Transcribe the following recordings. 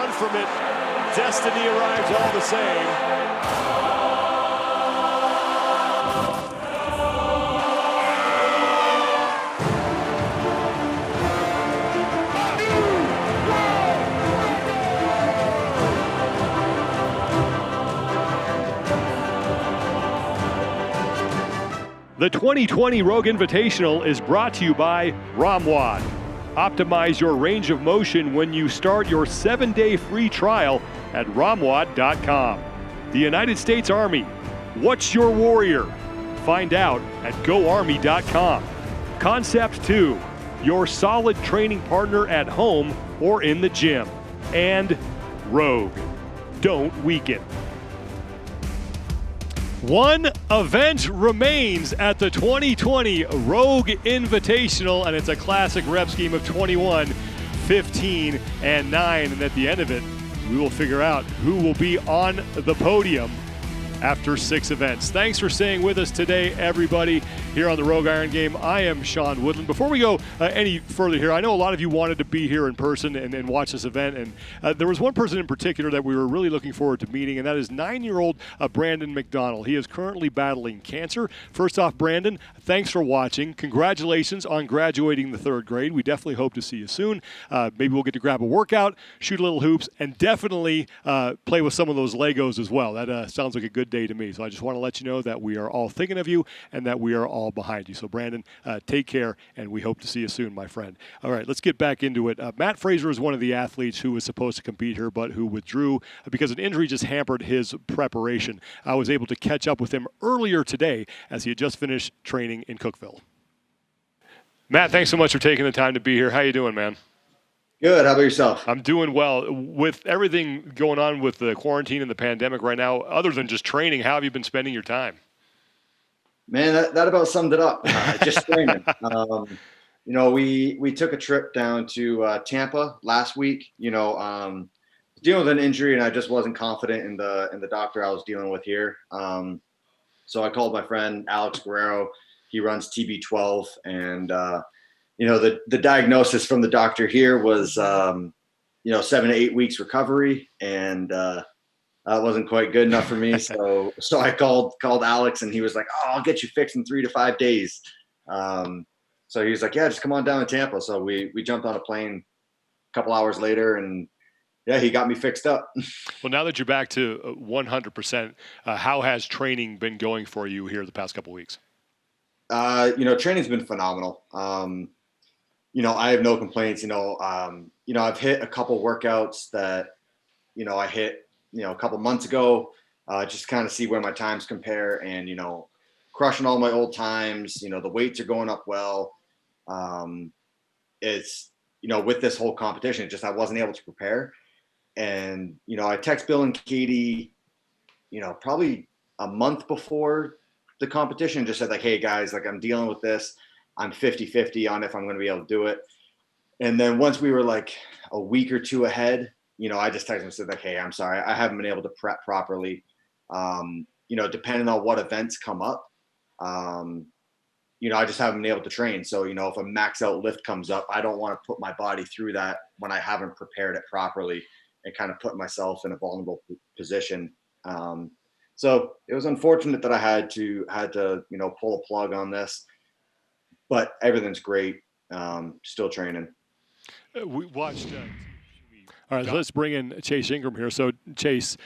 run from it. Destiny arrives all the same. The 2020 Rogue Invitational is brought to you by Ramwad. Optimize your range of motion when you start your 7-day free trial at ramwad.com. The United States Army. What's your warrior? Find out at goarmy.com. Concept 2. Your solid training partner at home or in the gym. And Rogue. Don't weaken. One event remains at the 2020 Rogue Invitational, and it's a classic rep scheme of 21, 15, and 9. And at the end of it, we will figure out who will be on the podium after 6 events. Thanks for staying with us today, everybody, here on the Rogue Iron Game. I am Sean Woodland. Before we go any further here, I know a lot of you wanted to be here in person and watch this event, and there was one person in particular that we were really looking forward to meeting, and that is 9-year-old Brandon McDonald. He is currently battling cancer. First off, Brandon, thanks for watching. Congratulations on graduating the 3rd grade. We definitely hope to see you soon. Maybe we'll get to grab a workout, shoot a little hoops, and definitely play with some of those Legos as well. That sounds like a good day to me. So I just want to let you know that we are all thinking of you and that we are all behind you. So Brandon, take care, and we hope to see you soon, my friend. All right, let's get back into it. Matt Fraser is one of the athletes who was supposed to compete here, but who withdrew because an injury just hampered his preparation. I was able to catch up with him earlier today as he had just finished training in Cookeville. Matt, thanks so much for taking the time to be here. How you doing, man? Good. How about yourself? I'm doing well. With everything going on with the quarantine and the pandemic right now, other than just training, how have you been spending your time? Man, that about summed it up. Just training. We took a trip down to Tampa last week. Dealing with an injury, and I just wasn't confident in the doctor I was dealing with here. So I called my friend Alex Guerrero. He runs TB12, and the diagnosis from the doctor here was, 7 to 8 weeks recovery, and that wasn't quite good enough for me. So I called Alex, and he was like, "Oh, I'll get you fixed in 3 to 5 days." So he was like, "Yeah, just come on down to Tampa." So we jumped on a plane a couple hours later, and yeah, he got me fixed up. Well, now that you're back to 100%, how has training been going for you here the past couple weeks? Training's been phenomenal. I have no complaints. I've hit a couple workouts that, I hit, a couple months ago, just kind of see where my times compare, and, crushing all my old times. The weights are going up well. It's, with this whole competition, I wasn't able to prepare. And, I text Bill and Katie, probably a month before the competition, just said like, "Hey guys, like I'm dealing with this. I'm 50-50 on if I'm going to be able to do it." And then once we were like a week or 2 ahead, I just texted him and said like, "Hey, I'm sorry. I haven't been able to prep properly. Depending on what events come up, I just haven't been able to train. So, if a max out lift comes up, I don't want to put my body through that when I haven't prepared it properly and kind of put myself in a vulnerable position." So it was unfortunate that I had to pull a plug on this, but everything's great. Still training. We watched. All right, so let's bring in Chase Ingram here. So Chase,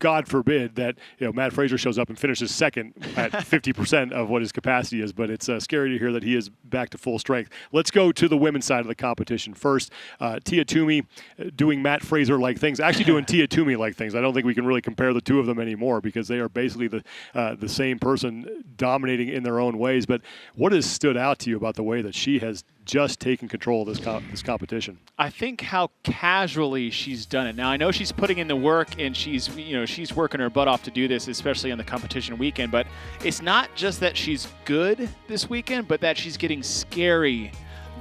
God forbid that Matt Fraser shows up and finishes second at 50% of what his capacity is, but it's scary to hear that he is back to full strength. Let's go to the women's side of the competition first. Tia Toomey doing Matt Fraser-like things, actually doing Tia Toomey-like things. I don't think we can really compare the two of them anymore because they are basically the same person dominating in their own ways. But what has stood out to you about the way that she has just taken control of this competition? I think how casually she's done it. Now, I know she's putting in the work, and she's working her butt off to do this, especially on the competition weekend, but it's not just that she's good this weekend, but that she's getting scary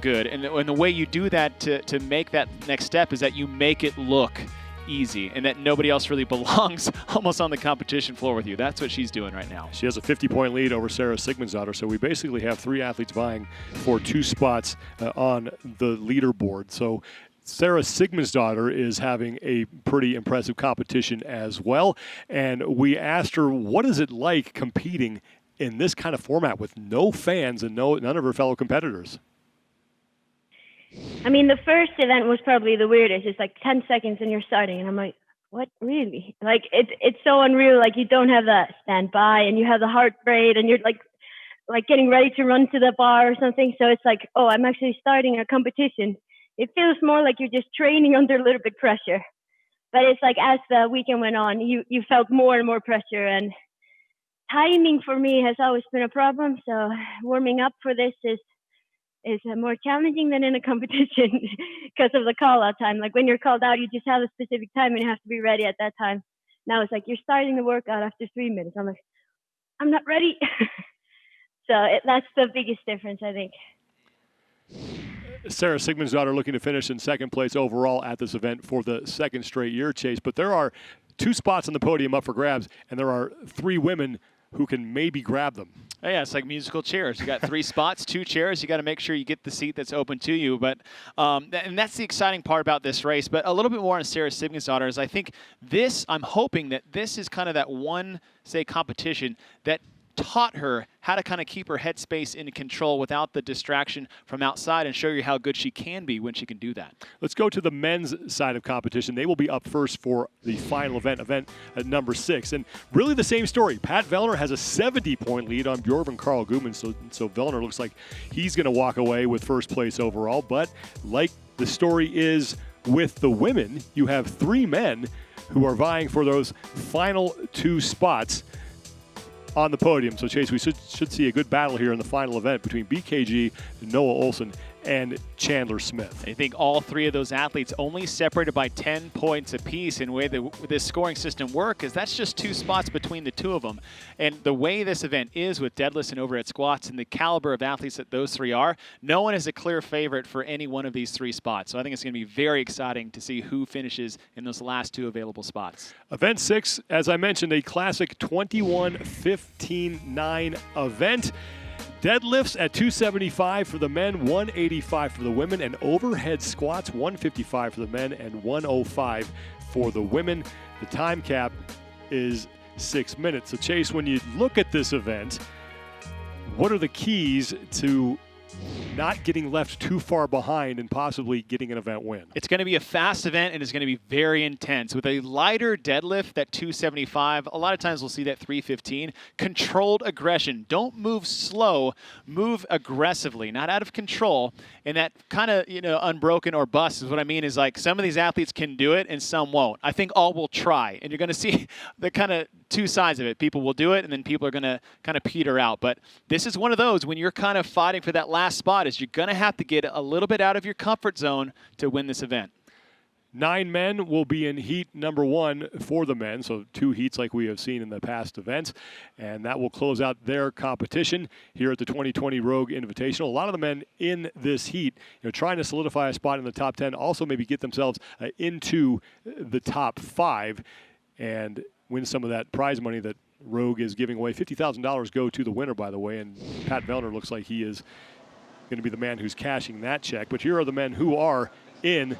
good. And the way you do that to make that next step is that you make it look easy and that nobody else really belongs almost on the competition floor with you. That's what she's doing right now. She has a 50-point lead over Sara Sigmundsdottir, so we basically have 3 athletes vying for 2 spots on the leaderboard. So Sara Sigmundsdottir is having a pretty impressive competition as well. And we asked her, what is it like competing in this kind of format with no fans and none of her fellow competitors? I mean, the first event was probably the weirdest. It's like 10 seconds and you're starting. And I'm like, what, really? Like, it's so unreal. Like, you don't have that standby and you have the heart rate and you're like getting ready to run to the bar or something. So it's like, oh, I'm actually starting a competition. It feels more like you're just training under a little bit pressure. But it's like, as the weekend went on, you felt more and more pressure. And timing for me has always been a problem. So warming up for this is more challenging than in a competition because of the call out time. Like, when you're called out, you just have a specific time and you have to be ready at that time. Now it's like you're starting the workout after 3 minutes. I'm like, I'm not ready. So that's the biggest difference, I think. Sara Sigmundsdottir looking to finish in second place overall at this event for the second straight year, Chase. But there are 2 spots on the podium up for grabs, and there are 3 women who can maybe grab them. Oh, yeah, it's like musical chairs. You got 3 spots, 2 chairs. You got to make sure you get the seat that's open to you. But and that's the exciting part about this race. But a little bit more on Sara Sigmundsdottir is I think I'm hoping that this is kind of that one, say, competition that taught her how to kind of keep her headspace in control without the distraction from outside and show you how good she can be when she can do that. Let's go to the men's side of competition. They will be up first for the final event at number 6. And really the same story. Pat Vellner has a 70-point lead on Björgvin Karl Guðmundsson. So Vellner looks like he's going to walk away with first place overall. But like the story is with the women, you have 3 men who are vying for those final 2 spots on the podium. So, Chase, we should see a good battle here in the final event between BKG, Noah Ohlsen, and Chandler Smith. I think all 3 of those athletes only separated by 10 points apiece. And the way that this scoring system works is that's just 2 spots between the 2 of them. And the way this event is with deadlifts and overhead squats and the caliber of athletes that those 3 are, no one is a clear favorite for any one of these 3 spots. So I think it's going to be very exciting to see who finishes in those last 2 available spots. Event 6, as I mentioned, a classic 21-15-9 event. Deadlifts at 275 for the men, 185 for the women, and overhead squats 155 for the men and 105 for the women. The time cap is 6 minutes. So, Chase, when you look at this event, what are the keys to not getting left too far behind and possibly getting an event win? It's going to be a fast event and it's going to be very intense. With a lighter deadlift, that 275, a lot of times we'll see that 315. Controlled aggression. Don't move slow, move aggressively, not out of control. And that kind of, unbroken or bust is what I mean is like some of these athletes can do it and some won't. I think all will try. And you're going to see the kind of 2 sides of it. People will do it and then people are going to kind of peter out. But this is one of those when you're kind of fighting for that last spot is you're going to have to get a little bit out of your comfort zone to win this event. 9 men will be in heat number 1 for the men, so 2 heats like we have seen in the past events, and that will close out their competition here at the 2020 Rogue Invitational. A lot of the men in this heat, trying to solidify a spot in the top 10, also maybe get themselves into the top 5 and win some of that prize money that Rogue is giving away. $50,000 go to the winner, by the way, and Pat Vellner looks like he is going to be the man who's cashing that check. But here are the men who are in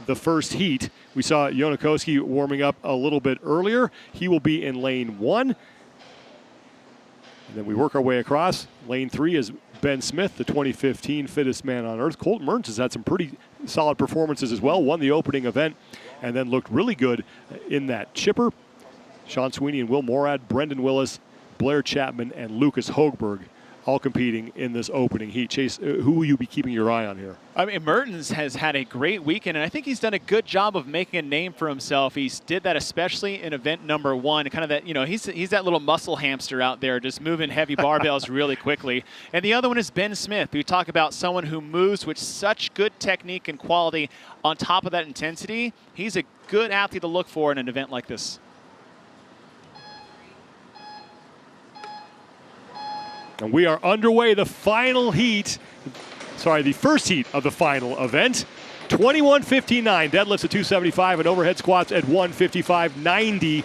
the first heat. We saw Jonakoski warming up a little bit earlier. He will be in lane 1. And then we work our way across. Lane 3 is Ben Smith, the 2015 Fittest Man on Earth. Colton Mertens has had some pretty solid performances as well. Won the opening event and then looked really good in that chipper. Sean Sweeney and Will Morad, Brendan Willis, Blair Chapman, and Lucas Hoegberg all competing in this opening heat. Chase, who will you be keeping your eye on here? I mean, Mertens has had a great weekend, and I think he's done a good job of making a name for himself. He did that especially in event number 1, kind of that, he's that little muscle hamster out there just moving heavy barbells really quickly. And the other one is Ben Smith. We talk about someone who moves with such good technique and quality on top of that intensity. He's a good athlete to look for in an event like this. And we are underway, the first heat of the final event. 21-15-9, deadlifts at 275 and overhead squats at 155, 90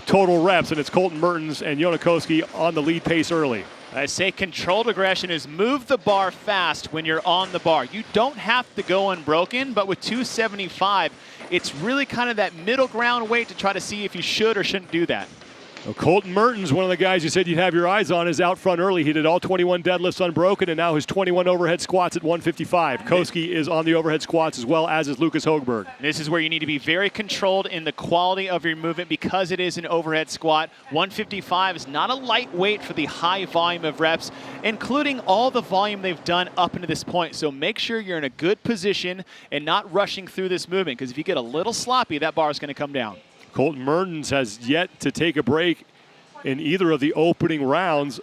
total reps. And it's Colton Mertens and Jonakoski on the lead pace early. I say controlled aggression is move the bar fast when you're on the bar. You don't have to go unbroken, but with 275, it's really kind of that middle ground weight to try to see if you should or shouldn't do that. Well, Colton Mertens, one of the guys you said you'd have your eyes on, is out front early. He did all 21 deadlifts unbroken, and now his 21 overhead squats at 155. Koski is on the overhead squats as well, as is Lucas Högberg. This is where you need to be very controlled in the quality of your movement because it is an overhead squat. 155 is not a light weight for the high volume of reps, including all the volume they've done up into this point. So make sure you're in a good position and not rushing through this movement, because if you get a little sloppy, that bar is going to come down. Colton Mertens has yet to take a break in either of the opening rounds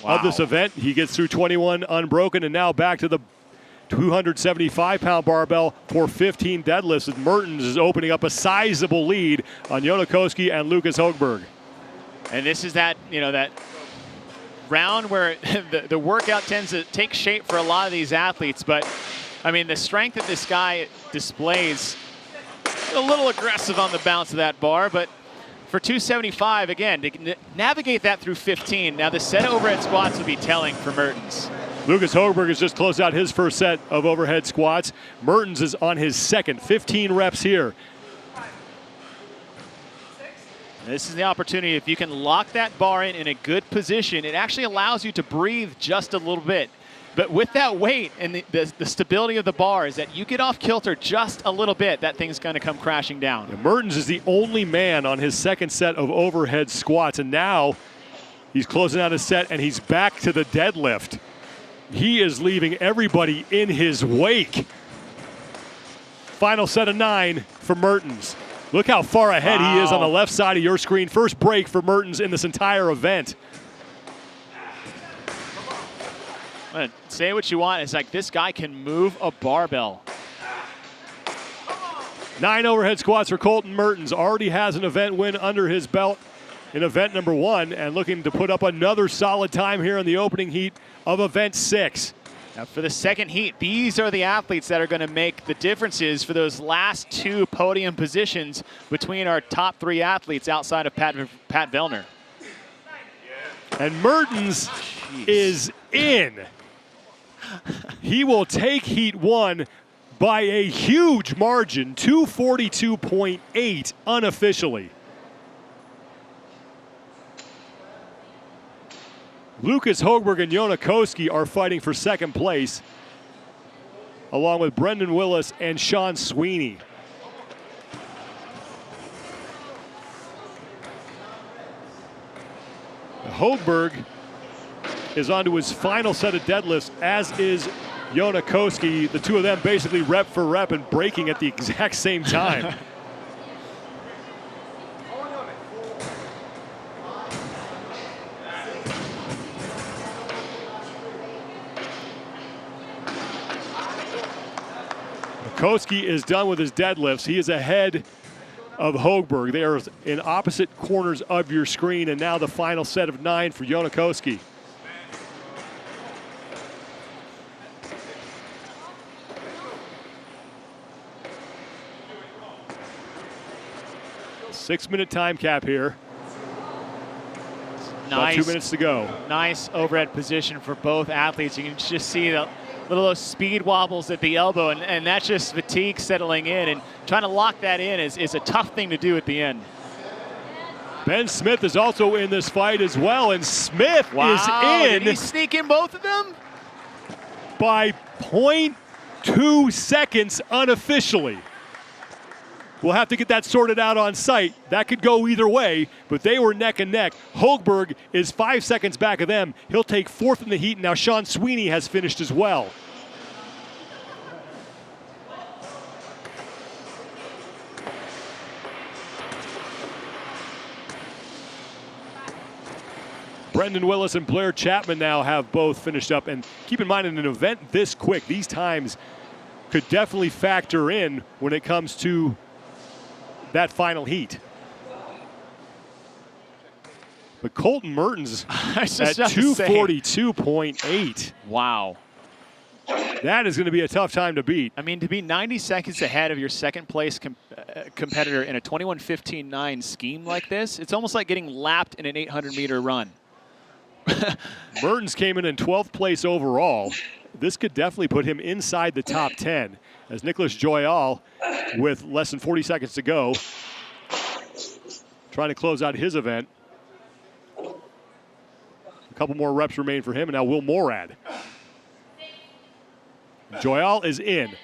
of this event. He gets through 21 unbroken and now back to the 275-pound barbell for 15 deadlifts. And Mertens is opening up a sizable lead on Koski and Lucas Högberg. And this is that, that round where the workout tends to take shape for a lot of these athletes. But, I mean, the strength that this guy displays, a little aggressive on the bounce of that bar, but for 275, again, to navigate that through 15. Now the set of overhead squats will be telling for Mertens. Lucas Högberg has just closed out his first set of overhead squats. Mertens is on his second, 15 reps here. This is the opportunity. If you can lock that bar in a good position, it actually allows you to breathe just a little bit. But with that weight and the stability of the bar is that you get off kilter just a little bit, that thing's going to come crashing down. Yeah, Mertens is the only man on his second set of overhead squats, and now he's closing out his set and he's back to the deadlift. He is leaving everybody in his wake. Final set of 9 for Mertens. Look how far ahead he is on the left side of your screen. First break for Mertens in this entire event. Say what you want. It's like this guy can move a barbell. 9 overhead squats for Colton Mertens. Already has an event win under his belt in event number 1 and looking to put up another solid time here in the opening heat of event 6. Now for the second heat, these are the athletes that are going to make the differences for those last 2 podium positions between our top 3 athletes outside of Pat Vellner. And Mertens is in. He will take heat 1 by a huge margin, 242.8 unofficially. Lucas Högberg and Koski are fighting for second place, along with Brendan Willis and Sean Sweeney. Högberg is on to his final set of deadlifts, as is Koski. The two of them basically rep for rep and breaking at the exact same time. Koski is done with his deadlifts. He is ahead of Högberg. They are in opposite corners of your screen, and now the final set of 9 for Koski. Six-minute time cap here. Nice. About 2 minutes to go. Nice overhead position for both athletes. You can just see the little speed wobbles at the elbow, and that's just fatigue settling in. And trying to lock that in is a tough thing to do at the end. Ben Smith is also in this fight as well, and Smith is in. Did he sneak in both of them? By 0.2 seconds unofficially. We'll have to get that sorted out on site. That could go either way, but they were neck and neck. Högberg is 5 seconds back of them. He'll take 4th in the heat. Now Sean Sweeney has finished as well. Brendan Willis and Blair Chapman now have both finished up. And keep in mind, in an event this quick, these times could definitely factor in when it comes to that final heat. But Colton Mertens at 242.8. Wow. That is going to be a tough time to beat. I mean, to be 90 seconds ahead of your second place competitor in a 21:15.9 scheme like this, it's almost like getting lapped in an 800-meter run. Mertens came in 12th place overall. This could definitely put him inside the top 10 as Nicholas Joyal, with less than 40 seconds to go, trying to close out his event. A couple more reps remain for him, and now Will Morad. Joyal is in.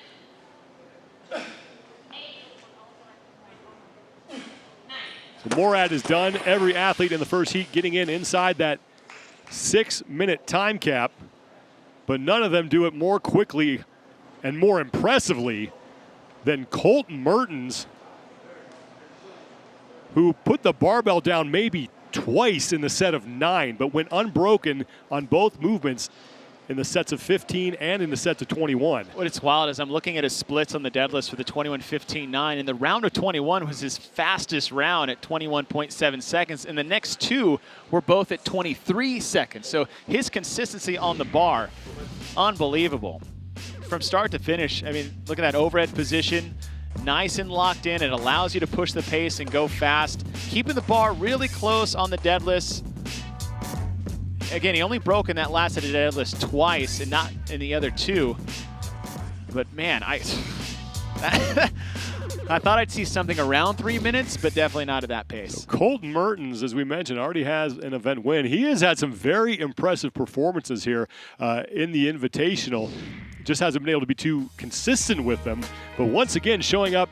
So Morad is done. Every athlete in the first heat getting in inside that 6-minute time cap, but none of them do it more quickly and more impressively than Colton Mertens, who put the barbell down maybe twice in the set of 9, but went unbroken on both movements in the sets of 15 and in the sets of 21. What it's wild is I'm looking at his splits on the deadlifts for the 21-15-9, and the round of 21 was his fastest round at 21.7 seconds, and the next two were both at 23 seconds. So his consistency on the bar, unbelievable. From start to finish, I mean, look at that overhead position, nice and locked in. It allows you to push the pace and go fast. Keeping the bar really close on the deadlifts. Again, he only broke in that last set of deadlifts twice and not in the other two. But man, I thought I'd see something around 3 minutes, but definitely not at that pace. So Colton Mertens, as we mentioned, already has an event win. He has had some very impressive performances here in the Invitational. Just hasn't been able to be too consistent with them. But once again, showing up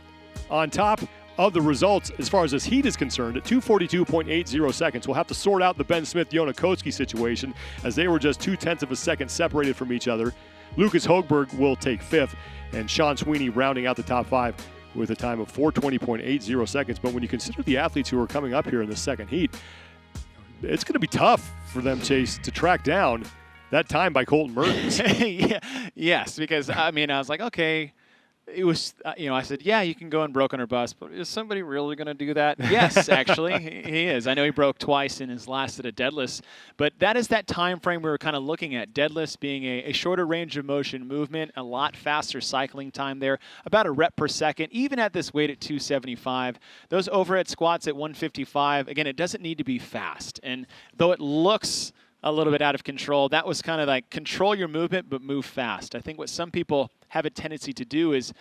on top of the results as far as this heat is concerned at 2:42.80 seconds. We'll have to sort out the Ben Smith-Jonakoski situation, as they were just 0.2 of a second separated from each other. Lucas Hogberg will take 5th, and Sean Sweeney rounding out the top 5 with a time of 4:20.80 seconds. But when you consider the athletes who are coming up here in the second heat, it's going to be tough for them, Chase, to track down that time by Colton Mertens. Yeah, yes, because I mean, I was like, okay. It was, I said, yeah, you can go and broke on or bust, but is somebody really going to do that? Yes, actually, he is. I know he broke twice in his last set of deadlifts, but that is that time frame we were kind of looking at. Deadlifts being a shorter range of motion movement, a lot faster cycling time there, about a rep per second, even at this weight at 275. Those overhead squats at 155, again, it doesn't need to be fast. And though it looks a little bit out of control, that was kind of like control your movement, but move fast. I think what some people have a tendency to do is,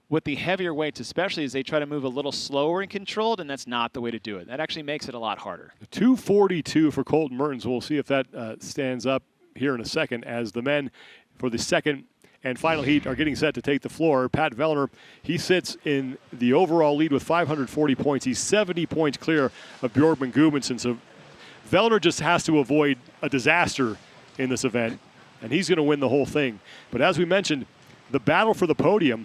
with the heavier weights especially, is they try to move a little slower and controlled, and that's not the way to do it. That actually makes it a lot harder. 2:42 for Colton Mertens. We'll see if that stands up here in a second, as the men for the second and final heat are getting set to take the floor. Pat Vellner, he sits in the overall lead with 540 points. He's 70 points clear of Björgvin Karl. So Vellner just has to avoid a disaster in this event, and he's going to win the whole thing. But as we mentioned, the battle for the podium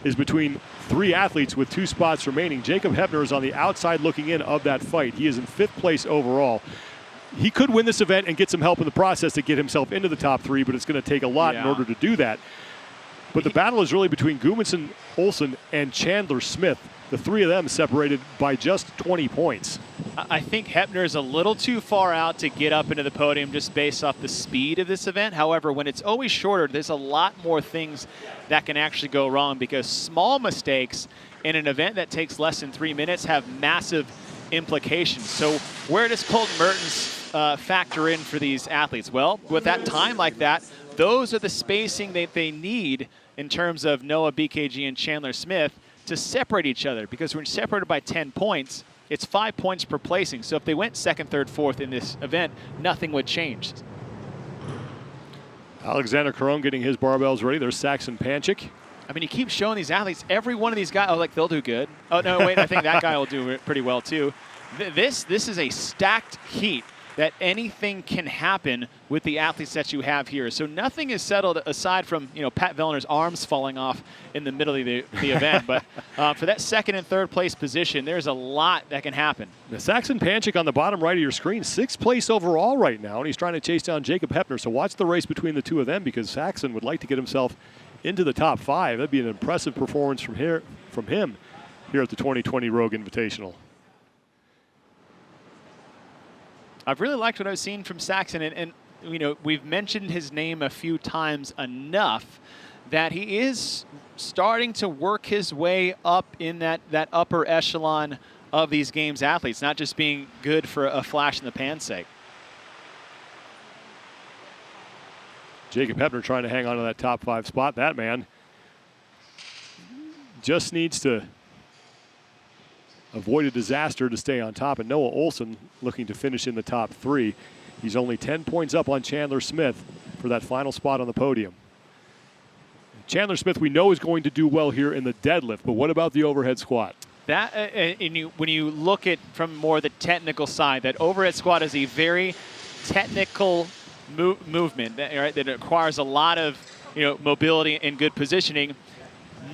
is between 3 athletes with 2 spots remaining. Jacob Hebner is on the outside looking in of that fight. He is in 5th place overall. He could win this event and get some help in the process to get himself into the top 3, but it's going to take a lot in order to do that. But the battle is really between Guðmundsson, Ohlsen, and Chandler Smith. The 3 of them separated by just 20 points. I think Hebner is a little too far out to get up into the podium just based off the speed of this event. However, when it's always shorter, there's a lot more things that can actually go wrong, because small mistakes in an event that takes less than 3 minutes have massive implications. So where does Colton Mertens factor in for these athletes? Well, with that time like that, those are the spacing that they need in terms of Noah, BKG, and Chandler Smith to separate each other, because when you're separated by 10 points, it's 5 points per placing. So if they went 2nd, 3rd, 4th in this event, nothing would change. Alexander Caron getting his barbells ready. There's Saxon Panchik. I mean, you keep showing these athletes, every one of these guys, like, they'll do good. Oh, no, wait, I think that guy will do it pretty well, too. This is a stacked heat that anything can happen with the athletes that you have here. So nothing is settled aside from, Pat Vellner's arms falling off in the middle of the event. But for that 2nd and 3rd place position, there's a lot that can happen. The Saxon Panchik on the bottom right of your screen, 6th place overall right now, and he's trying to chase down Jacob Hebner. So watch the race between the 2 of them, because Saxon would like to get himself into the top 5. That'd be an impressive performance from him here at the 2020 Rogue Invitational. I've really liked what I've seen from Saxon, and we've mentioned his name a few times enough that he is starting to work his way up in that upper echelon of these games athletes, not just being good for a flash in the pan sake. Jacob Hebner trying to hang on to that top 5 spot. That man just needs to avoid a disaster to stay on top. And Noah Ohlsen looking to finish in the top 3. He's only 10 points up on Chandler Smith for that final spot on the podium. Chandler Smith, we know, is going to do well here in the deadlift, but what about the overhead squat? That when you look at from more the technical side, that overhead squat is a very technical movement that requires a lot of mobility and good positioning.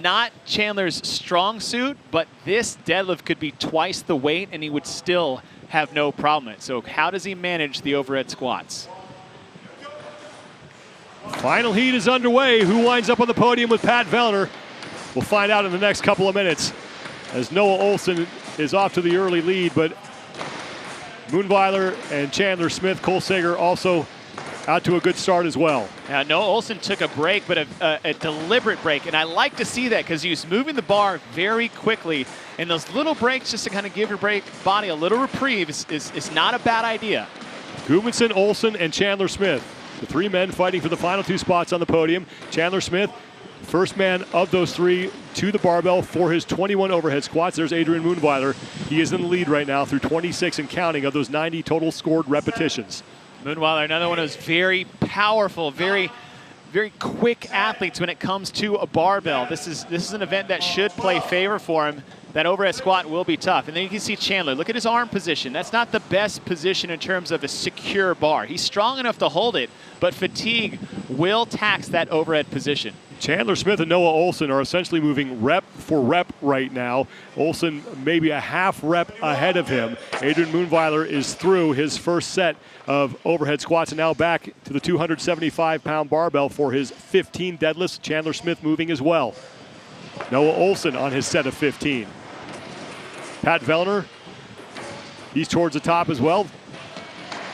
Not Chandler's strong suit, but this deadlift could be twice the weight and he would still have no problem. So how does he manage the overhead squats? Final heat is underway. Who winds up on the podium with Pat Vellner? We'll find out in the next couple of minutes as Noah Ohlsen is off to the early lead, but Moonweiler and Chandler Smith, Cole Sager also out to a good start as well. Now, Noah Ohlsen took a break, but a deliberate break, and I like to see that because he was moving the bar very quickly, and those little breaks just to kind of give your body a little reprieve is not a bad idea. Guðmundsson, Ohlsen, and Chandler Smith, the 3 men fighting for the final 2 spots on the podium. Chandler Smith, first man of those 3 to the barbell for his 21 overhead squats. There's Adrian Moonweiler. He is in the lead right now through 26 and counting of those 90 total scored repetitions. Moonweiler, another one of those very powerful, very quick athletes when it comes to a barbell. This is an event that should play favor for him. That overhead squat will be tough. And then you can see Chandler. Look at his arm position. That's not the best position in terms of a secure bar. He's strong enough to hold it, but fatigue will tax that overhead position. Chandler Smith and Noah Ohlsen are essentially moving rep for rep right now. Ohlsen maybe a half rep ahead of him. Adrian Moonweiler is through his first set of overhead squats and now back to the 275-pound barbell for his 15 deadlifts. Chandler Smith moving as well. Noah Ohlsen on his set of 15. Pat Vellner, he's towards the top as well,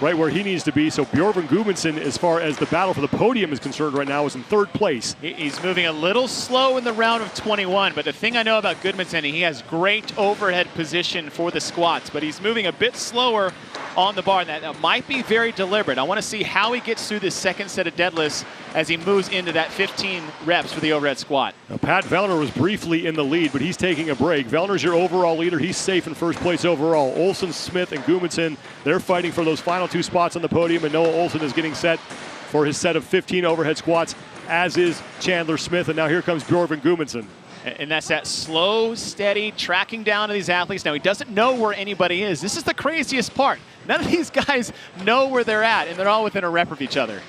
right where he needs to be. So Björgvin Guðmundsson, as far as the battle for the podium is concerned right now, is in 3rd place. He's moving a little slow in the round of 21, but the thing I know about Guðmundsson, he has great overhead position for the squats, but he's moving a bit slower on the bar, and that might be very deliberate. I want to see how he gets through this second set of deadlifts as he moves into that 15 reps for the overhead squat. Now, Pat Vellner was briefly in the lead, but he's taking a break. Vellner's your overall leader. He's safe in 1st place overall. Ohlsen, Smith, and Guðmundsson, they're fighting for those final 2 spots on the podium, and Noah Ohlsen is getting set for his set of 15 overhead squats, as is Chandler Smith. And now here comes Björgvin Guðmundsson. And that's that slow, steady tracking down of these athletes. Now, he doesn't know where anybody is. This is the craziest part. None of these guys know where they're at, and they're all within a rep of each other.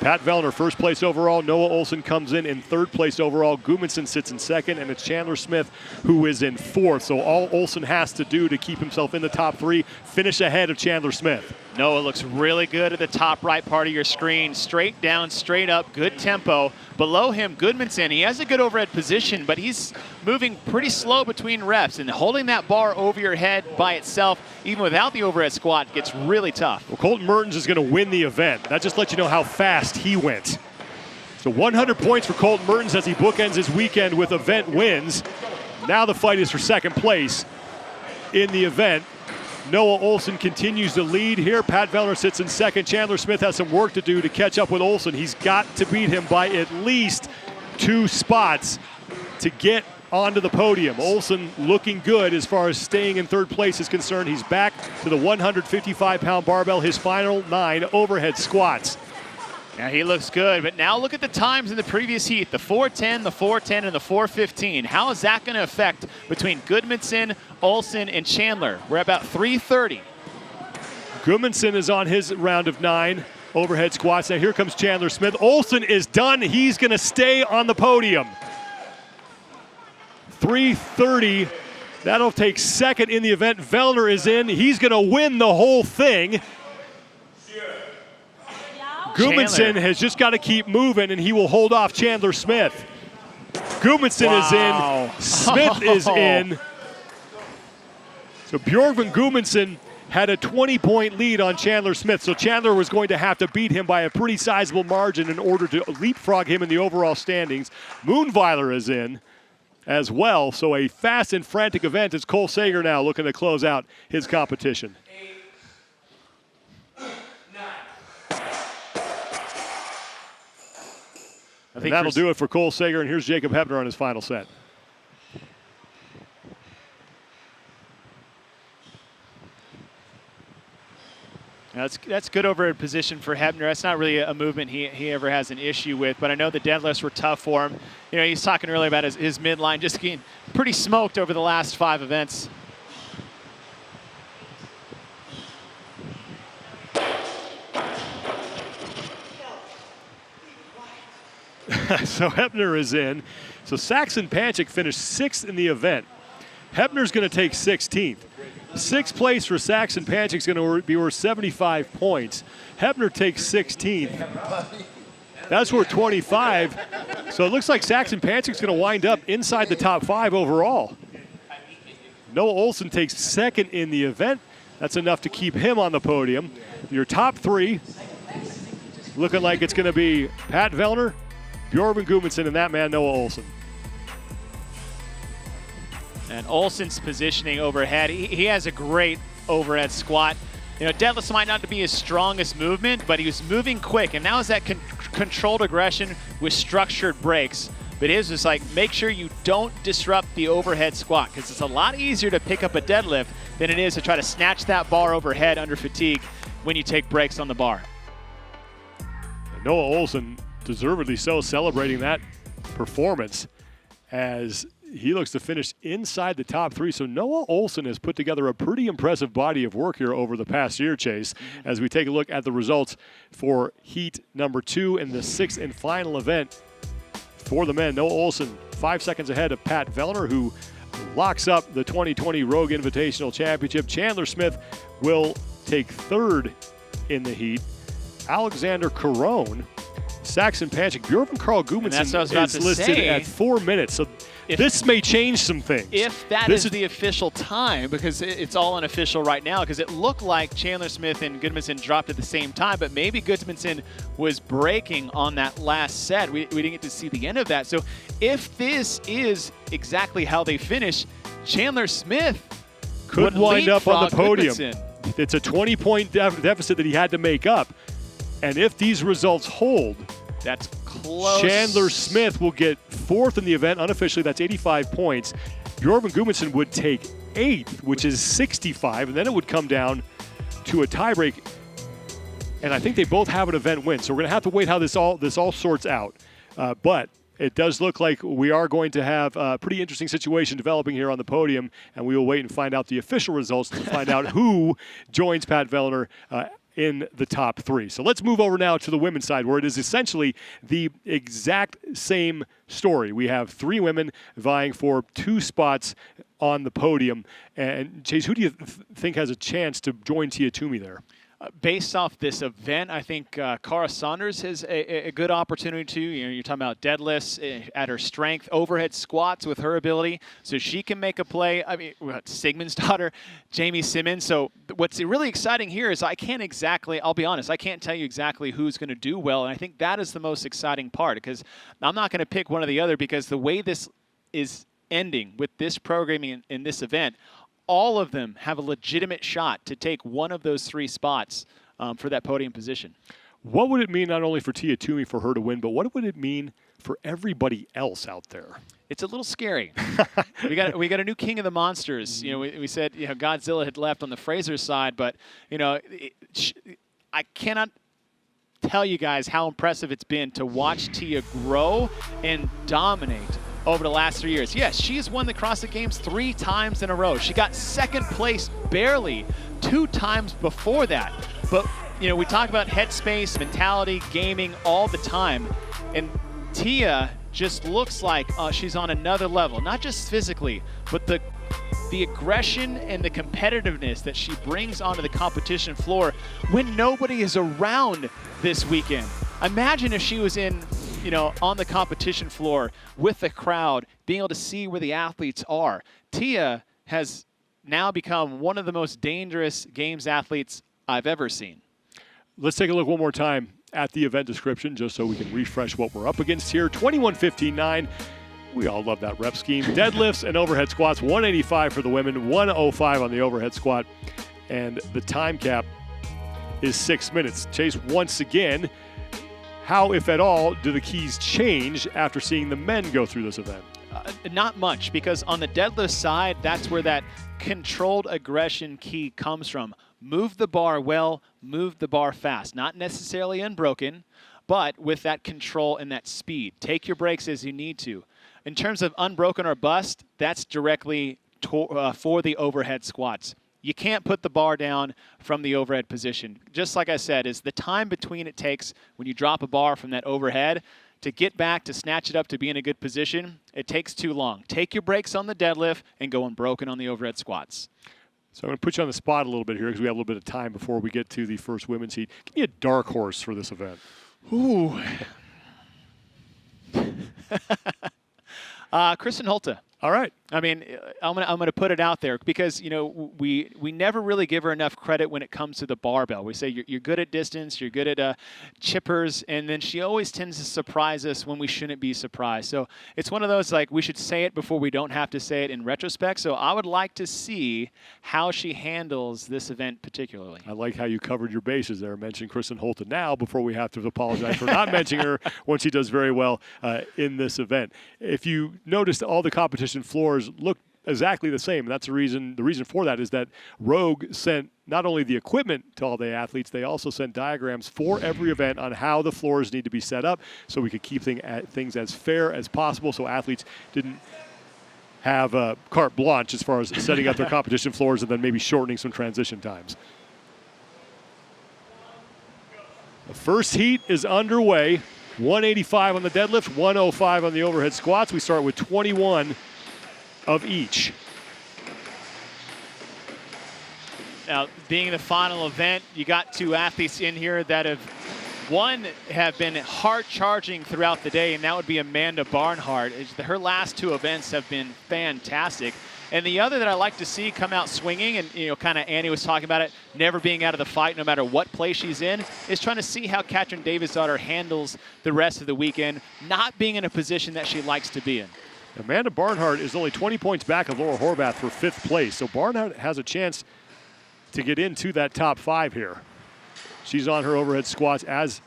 Pat Vellner, 1st place overall. Noah Ohlsen comes in 3rd place overall. Guðmundsson sits in 2nd, and it's Chandler Smith who is in 4th. So all Ohlsen has to do to keep himself in the top 3, finish ahead of Chandler Smith. Noah looks really good at the top right part of your screen. Straight down, straight up, good tempo. Below him, Guðmundsson, he has a good overhead position, but he's moving pretty slow between reps. And holding that bar over your head by itself, even without the overhead squat, gets really tough. Well, Colton Mertens is going to win the event. That just lets you know how fast he went. So 100 points for Colton Mertens as he bookends his weekend with event wins. Now the fight is for 2nd place in the event. Noah Ohlsen continues to lead here. Pat Vellner sits in 2nd. Chandler Smith has some work to do to catch up with Ohlsen. He's got to beat him by at least 2 spots to get onto the podium. Ohlsen looking good as far as staying in 3rd place is concerned. He's back to the 155-pound barbell, his final 9 overhead squats. Now he looks good, but now look at the times in the previous heat, the 4:10, the 4:10, and the 4:15. How is that going to affect between Guðmundsson, Ohlsen, and Chandler? We're at about 3:30. Guðmundsson is on his round of 9 overhead squats. Now here comes Chandler Smith. Ohlsen is done. He's going to stay on the podium. 3:30. That'll take 2nd in the event. Vellner is in. He's going to win the whole thing. Guðmundsson has just got to keep moving, and he will hold off Chandler Smith. Guðmundsson is in. Smith is in. So Björgvin Guðmundsson had a 20-point lead on Chandler Smith, so Chandler was going to have to beat him by a pretty sizable margin in order to leapfrog him in the overall standings. Moonweiler is in as well, so a fast and frantic event as Cole Sager now looking to close out his competition. And that'll do it for Cole Sager, and here's Jacob Hebner on his final set. That's good overhead position for Hebner. That's not really a movement he ever has an issue with, but I know the deadlifts were tough for him. You know, he's talking earlier about his midline just getting pretty smoked over the last 5 events. So Hebner is in. So Saxon Panchik finished 6th in the event. Hebner's going to take 16th. 6th place for Saxon Panchik is going to be worth 75 points. Hebner takes 16th. That's worth 25. So it looks like Saxon Panchik is going to wind up inside the top 5 overall. Noah Ohlsen takes 2nd in the event. That's enough to keep him on the podium. Your top 3 looking like it's going to be Pat Vellner, Björgvin Guðmundsson, and that man, Noah Ohlsen. And Ohlsen's positioning overhead, he has a great overhead squat. You know, deadlifts might not be his strongest movement, but he was moving quick, and now is that controlled aggression with structured breaks. But his is like, make sure you don't disrupt the overhead squat, because it's a lot easier to pick up a deadlift than it is to try to snatch that bar overhead under fatigue when you take breaks on the bar. And Noah Ohlsen, deservedly so, celebrating that performance as he looks to finish inside the top 3. So Noah Ohlsen has put together a pretty impressive body of work here over the past year, Chase, as we take a look at the results for heat number 2 in the 6th and final event for the men. Noah Ohlsen 5 seconds ahead of Pat Vellner, who locks up the 2020 Rogue Invitational Championship. Chandler Smith will take 3rd in the heat. Alexander Carone, Saxon Panchik, Björgvin Karl Guðmundsson is listed at 4 minutes. So this may change some things. If that is the official time, because it's all unofficial right now, because it looked like Chandler Smith and Guðmundsson dropped at the same time, but maybe Guðmundsson was breaking on that last set. We didn't get to see the end of that. So if this is exactly how they finish, Chandler Smith could wind up on the podium. Guðmundsson. It's a 20-point deficit that he had to make up. And if these results hold, that's close. Chandler Smith will get 4th in the event. Unofficially, that's 85 points. Björgvin Guðmundsson would take 8th, which is 65, and then it would come down to a tiebreak. And I think they both have an event win. So we're going to have to wait how this all sorts out. But it does look like we are going to have a pretty interesting situation developing here on the podium, and we will wait and find out the official results to find out who joins Pat Vellner in the top 3. So let's move over now to the women's side, where it is essentially the exact same story. We have 3 women vying for 2 spots on the podium. And Chase, who do you think has a chance to join Tia Toomey there? Based off this event, I think Saunders has a good opportunity to. You know, you're talking about deadlifts at her strength, overhead squats with her ability, so she can make a play. I mean, Sigmundsdottir, Jamie Simmonds. So what's really exciting here is I'll be honest, I can't tell you exactly who's going to do well, and I think that is the most exciting part, because I'm not going to pick one or the other, because the way this is ending with this programming in this event, all of them have a legitimate shot to take one of those 3 spots for that podium position. What would it mean not only for Tia Toomey for her to win, but what would it mean for everybody else out there? It's a little scary. we got a new king of the monsters. You know, we said, you know, Godzilla had left on the Fraser side, but you know, I cannot tell you guys how impressive it's been to watch Tia grow and dominate over the last 3 years. Yes, she's won the CrossFit Games 3 times in a row. She got 2nd place barely 2 times before that. But, you know, we talk about headspace, mentality, gaming all the time. And Tia just looks like she's on another level, not just physically, but the aggression and the competitiveness that she brings onto the competition floor when nobody is around this weekend. Imagine if she was in, you know, on the competition floor with the crowd, being able to see where the athletes are. Tia has now become one of the most dangerous games athletes I've ever seen. Let's take a look one more time at the event description, just so we can refresh what we're up against here. 21:15.9. We all love that rep scheme. Deadlifts and overhead squats, 185 for the women, 105 on the overhead squat. And the time cap is 6 minutes. Chase, once again, how, if at all, do the keys change after seeing the men go through this event? Not much, because on the deadlift side, that's where that controlled aggression key comes from. Move the bar well, move the bar fast. Not necessarily unbroken, but with that control and that speed. Take your breaks as you need to. In terms of unbroken or bust, that's directly for the overhead squats. You can't put the bar down from the overhead position. Just like I said, is the time between it takes when you drop a bar from that overhead to get back, to snatch it up, to be in a good position, it takes too long. Take your breaks on the deadlift and go unbroken on the overhead squats. So I'm going to put you on the spot a little bit here because we have a little bit of time before we get to the first women's heat. Give me a dark horse for this event. Ooh. Kristen Holte. All right. I mean, I'm gonna put it out there because, you know, we never really give her enough credit when it comes to the barbell. We say you're good at distance, you're good at chippers, and then she always tends to surprise us when we shouldn't be surprised. So it's one of those, like, we should say it before we don't have to say it in retrospect. So I would like to see how she handles this event particularly. I like how you covered your bases there, mentioning Kristen Holte now before we have to apologize for not mentioning her when she does very well in this event. If you noticed, all the competition floors look exactly the same. And that's the reason for that is that Rogue sent not only the equipment to all the athletes, they also sent diagrams for every event on how the floors need to be set up so we could keep things as fair as possible so athletes didn't have carte blanche as far as setting up their competition floors and then maybe shortening some transition times. The first heat is underway. 185 on the deadlift, 105 on the overhead squats. We start with 21 of each. Now, being the final event, you got two athletes in here that have been hard charging throughout the day, and that would be Amanda Barnhart. Her last two events have been fantastic. And the other that I like to see come out swinging, and, you know, kind of Annie was talking about it, never being out of the fight no matter what place she's in, is trying to see how Katrin Davidsdottir handles the rest of the weekend, not being in a position that she likes to be in. Amanda Barnhart is only 20 points back of Laura Horvath for 5th place, so Barnhart has a chance to get into that top 5 here. She's on her overhead squats, as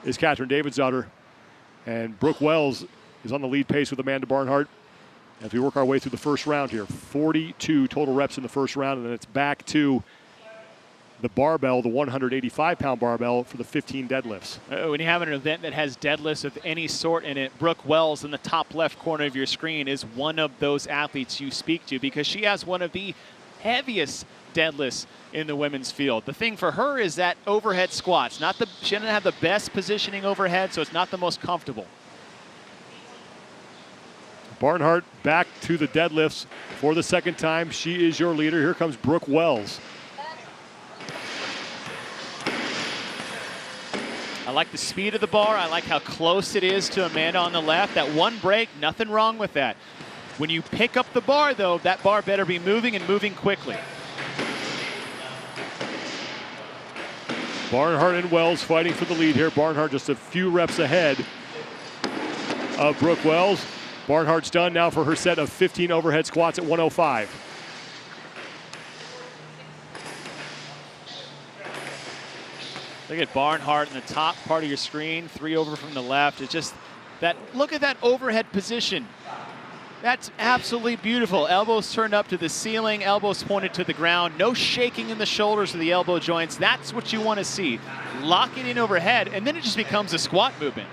is Katrin Davidsdottir, and Brooke Wells is on the lead pace with Amanda Barnhart. As we work our way through the first round here, 42 total reps in the first round, and then it's back to the barbell, the 185-pound barbell for the 15 deadlifts. When you have an event that has deadlifts of any sort in it, Brooke Wells in the top left corner of your screen is one of those athletes you speak to because she has one of the heaviest deadlifts in the women's field. The thing for her is that overhead squats. She doesn't have the best positioning overhead, so it's not the most comfortable. Barnhart back to the deadlifts for the second time. She is your leader. Here comes Brooke Wells. I like the speed of the bar. I like how close it is to Amanda on the left. That one break, nothing wrong with that. When you pick up the bar, though, that bar better be moving and moving quickly. Barnhart and Wells fighting for the lead here. Barnhart just a few reps ahead of Brooke Wells. Barnhart's done now for her set of 15 overhead squats at 105. Look at Barnhart in the top part of your screen, 3 over from the left. It's just that, look at that overhead position. That's absolutely beautiful. Elbows turned up to the ceiling, elbows pointed to the ground, no shaking in the shoulders or the elbow joints. That's what you want to see. Locking in overhead, and then it just becomes a squat movement.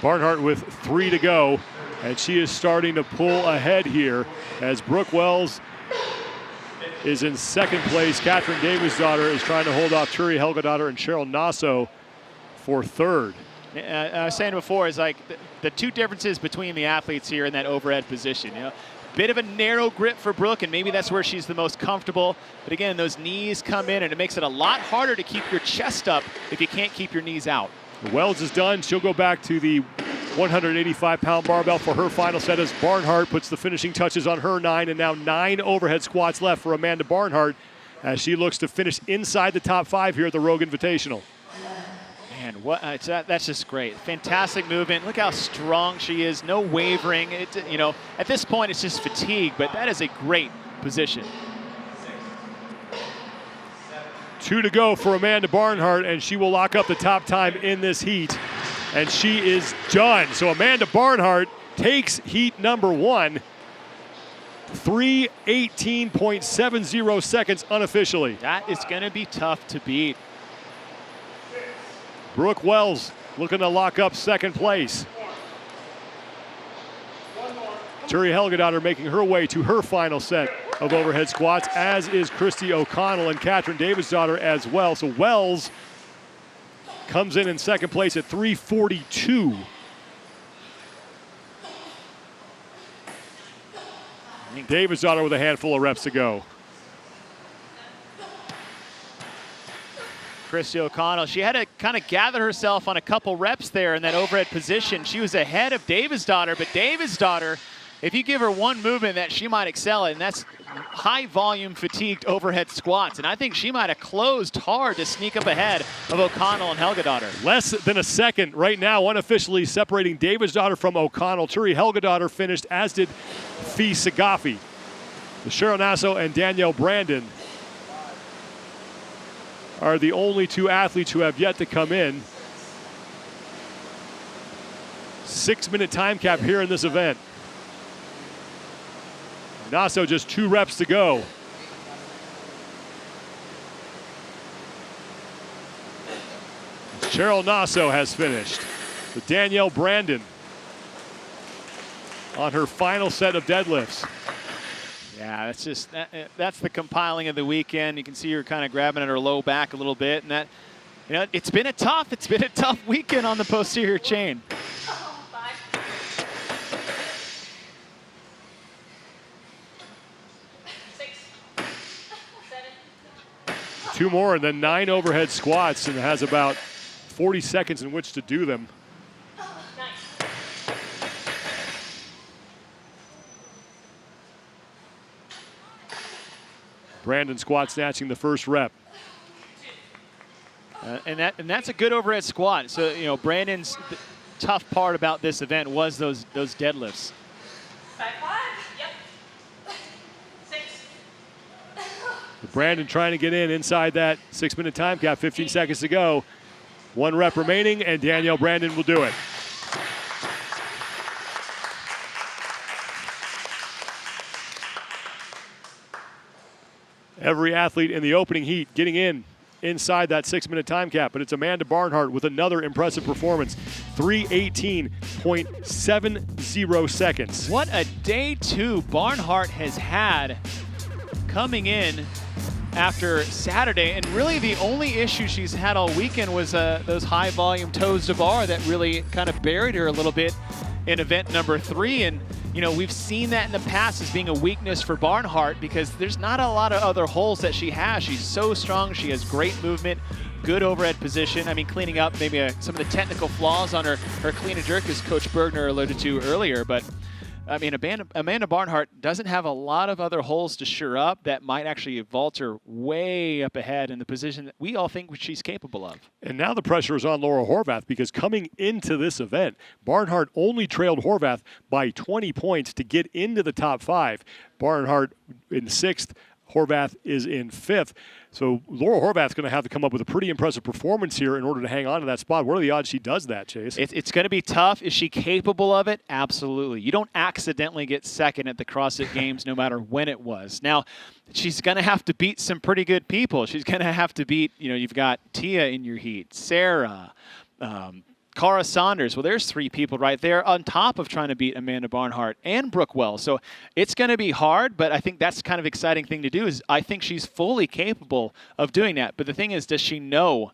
Barnhart with 3 to go, and she is starting to pull ahead here as Brooke Wells is in second place. Katrin Davidsdottir is trying to hold off Turi Helgadottir and Cheryl Nasso for third. I was saying before, is like the two differences between the athletes here in that overhead position. You know, bit of a narrow grip for Brooke, and maybe that's where she's the most comfortable. But again, those knees come in, and it makes it a lot harder to keep your chest up if you can't keep your knees out. Wells is done. She'll go back to the 185-pound barbell for her final set as Barnhart puts the finishing touches on her 9, and now 9 overhead squats left for Amanda Barnhart as she looks to finish inside the top 5 here at the Rogue Invitational. Man, that's just great. Fantastic movement. Look how strong she is. No wavering. You know, at this point, it's just fatigue, but that is a great position. 2 to go for Amanda Barnhart, and she will lock up the top time in this heat. And she is done. So Amanda Barnhart takes heat number 1. 3:18.70 seconds unofficially. That is going to be tough to beat. Brooke Wells looking to lock up second place. Tia-Clair Helgadottir making her way to her final set of overhead squats, as is Christy O'Connell and Katrin Davidsdottir as well. So Wells comes in second place at 3:42. Davidsdottir with a handful of reps to go. Christy O'Connell, she had to kind of gather herself on a couple reps there in that overhead position. She was ahead of Davidsdottir, but Davidsdottir, if you give her one movement that she might excel at, and that's high volume fatigued overhead squats. And I think she might have closed hard to sneak up ahead of O'Connell and Helgadottir. Less than a second right now, unofficially separating Davidsdottir from O'Connell. Tia-Clair Helgadottir finished, as did Fee Sagafi. Cheryl Nasso and Danielle Brandon are the only 2 athletes who have yet to come in. 6-minute time cap here in this event. Nasso just 2 reps to go. Cheryl Nasso has finished. With Danielle Brandon on her final set of deadlifts. Yeah, that's the compiling of the weekend. You can see her kind of grabbing at her low back a little bit, and that, you know, it's been a tough weekend on the posterior chain. 2 more and then 9 overhead squats, and has about 40 seconds in which to do them. Brandon squat snatching the first rep. And that's a good overhead squat. So, you know, Brandon's tough part about this event was those deadlifts. 5-5. Yep. 6. Brandon trying to get inside that 6-minute time cap, 15 seconds to go. 1 rep remaining, and Danielle Brandon will do it. Every athlete in the opening heat getting inside that 6-minute time cap, but it's Amanda Barnhart with another impressive performance. 3:18.70 seconds. What a day 2 Barnhart has had coming in after Saturday, and really the only issue she's had all weekend was those high volume toes to bar that really kind of buried her a little bit in event number 3. And you know, we've seen that in the past as being a weakness for Barnhart because there's not a lot of other holes that she has. She's so strong. She has great movement, good overhead position. I mean, cleaning up maybe some of the technical flaws on her clean and jerk, as Coach Bergner alluded to earlier. But I mean, Amanda Barnhart doesn't have a lot of other holes to shore up that might actually vault her way up ahead in the position that we all think she's capable of. And now the pressure is on Laura Horvath because coming into this event, Barnhart only trailed Horvath by 20 points to get into the top 5. Barnhart in 6th, Horvath is in 5th. So Laura Horvath's going to have to come up with a pretty impressive performance here in order to hang on to that spot. What are the odds she does that, Chase? It's going to be tough. Is she capable of it? Absolutely. You don't accidentally get second at the CrossFit Games no matter when it was. Now, she's going to have to beat some pretty good people. She's going to have to beat, you know, you've got Tia in your heat, Sara, Cara Saunders. Well, there's 3 people right there on top of trying to beat Amanda Barnhart and Brooke Wells. So it's going to be hard, but I think that's kind of exciting thing to do is I think she's fully capable of doing that. But the thing is, does she know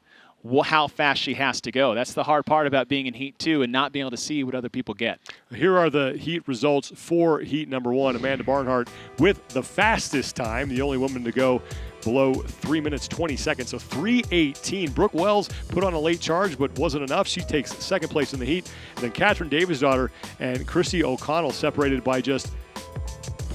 how fast she has to go? That's the hard part about being in Heat 2 and not being able to see what other people get. Here are the heat results for heat number 1. Amanda Barnhart with the fastest time, the only woman to go below 3 minutes 20 seconds, so 3:18. Brooke Wells put on a late charge, but wasn't enough. She takes 2nd place in the heat. And then Katrin Davidsdottir and Christy O'Connell separated by just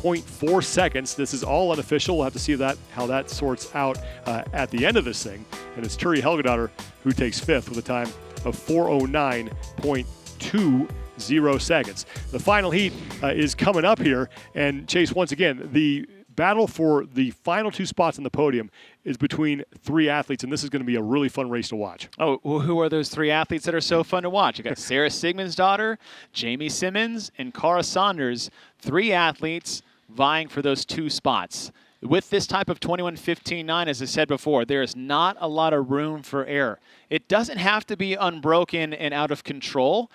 0.4 seconds. This is all unofficial. We'll have to see how that sorts out at the end of this thing. And it's Tia-Clair Helgadottir who takes 5th with a time of 4:09.20 seconds. The final heat is coming up here. And Chase, once again, the battle for the final 2 spots on the podium is between 3 athletes, and this is going to be a really fun race to watch. Oh, well, who are those 3 athletes that are so fun to watch? You got Sara Sigmundsdottir, Jamie Simmonds, and Saunders. 3 athletes vying for those 2 spots. With this type of 21:15.9, as I said before, there is not a lot of room for error. It doesn't have to be unbroken and out of control,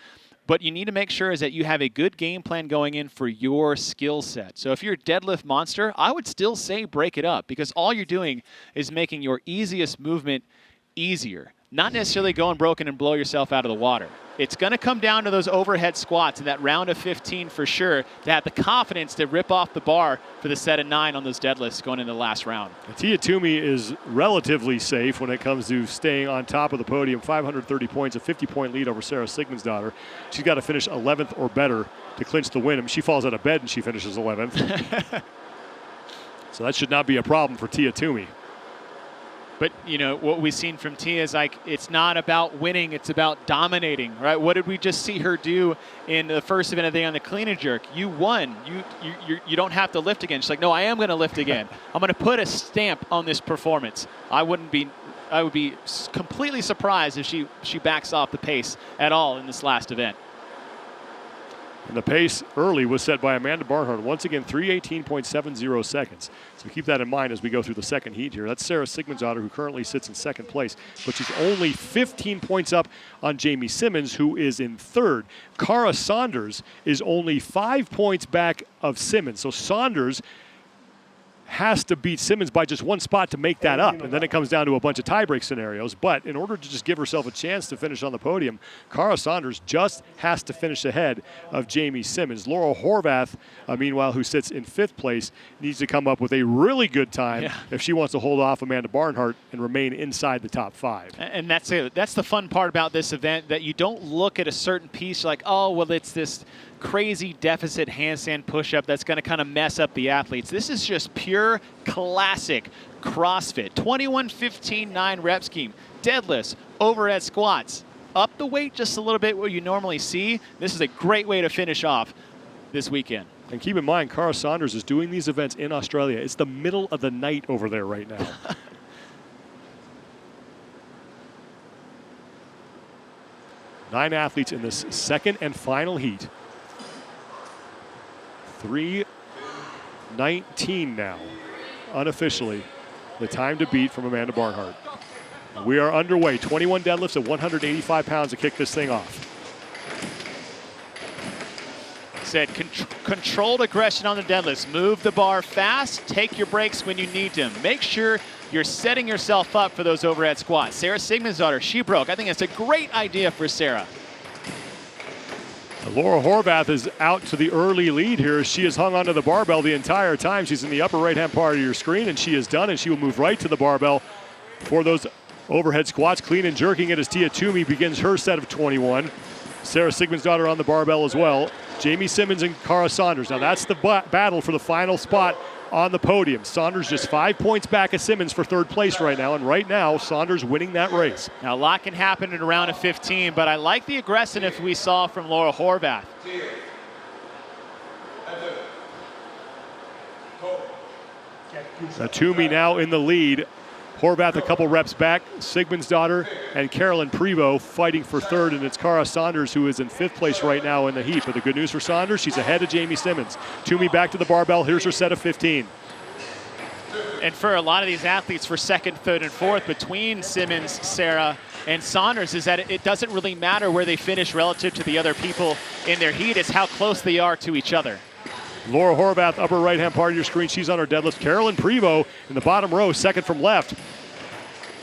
but you need to make sure is that you have a good game plan going in for your skill set. So if you're a deadlift monster, I would still say break it up, because all you're doing is making your easiest movement easier. Not necessarily go unbroken and blow yourself out of the water. It's going to come down to those overhead squats in that round of 15 for sure, to have the confidence to rip off the bar for the set of 9 on those deadlifts going into the last round. Tia Toomey is relatively safe when it comes to staying on top of the podium. 530 points, a 50-point lead over Sara Sigmundsdottir. She's got to finish 11th or better to clinch the win. I mean, she falls out of bed and she finishes 11th. So that should not be a problem for Tia Toomey. But, you know, what we've seen from Tia is like, it's not about winning, it's about dominating, right? What did we just see her do in the first event of the day on the clean and jerk? You won. You don't have to lift again. She's like, no, I am going to lift again. I'm going to put a stamp on this performance. I would be completely surprised if she backs off the pace at all in this last event. And the pace early was set by Amanda Barnhart. Once again, 3:18.70 seconds. So keep that in mind as we go through the second heat here. That's Sara Sigmundsdottir, who currently sits in second place, but she's only 15 points up on Jamie Simmonds, who is in third. Saunders is only 5 points back of Simmonds. So Saunders has to beat Simmonds by just 1 spot to make that up. And then it comes down to a bunch of tiebreak scenarios. But in order to just give herself a chance to finish on the podium, Saunders just has to finish ahead of Jamie Simmonds. Laura Horvath, meanwhile, who sits in 5th place, needs to come up with a really good time if she wants to hold off Amanda Barnhart and remain inside the top 5. And that's it. That's the fun part about this event, that you don't look at a certain piece like, oh, well, it's this crazy deficit handstand push-up that's going to kind of mess up the athletes. This is just pure classic CrossFit. 21:15.9 rep scheme. Deadlifts, overhead squats. Up the weight just a little bit what you normally see. This is a great way to finish off this weekend. And keep in mind, Saunders is doing these events in Australia. It's the middle of the night over there right now. 9 athletes in this second and final heat. 3:19 now, unofficially, the time to beat from Amanda Barnhart. We are underway. 21 deadlifts at 185 pounds to kick this thing off. Said controlled aggression on the deadlifts. Move the bar fast. Take your breaks when you need them. Make sure you're setting yourself up for those overhead squats. Sara Sigmundsdottir, she broke. I think that's a great idea for Sara. Laura Horvath is out to the early lead here. She has hung onto the barbell the entire time. She's in the upper right-hand part of your screen, and she is done, and she will move right to the barbell for those overhead squats. Clean and jerking it as Tia Toomey begins her set of 21. Sara Sigmundsdottir on the barbell as well. Jamie Simmonds and Saunders. Now that's the battle for the final spot on the podium. Saunders just 5 points back of Simmonds for 3rd place right now, and right now Saunders winning that race. Now a lot can happen in a round of 15, but I like the aggressiveness we saw from Laura Horvath. Now Toomey now in the lead. Horvath a couple reps back. Sigmundsdottir and Carolyn Prevost fighting for 3rd, and it's Saunders who is in 5th place right now in the heat. But the good news for Saunders, she's ahead of Jamie Simmonds. Toomey back to the barbell. Here's her set of 15. And for a lot of these athletes, for 2nd, 3rd, and 4th, between Simmonds, Sara, and Saunders, is that it doesn't really matter where they finish relative to the other people in their heat. It's how close they are to each other. Laura Horvath, upper right-hand part of your screen. She's on her deadlift. Carolyn Prevost in the bottom row, 2nd from left.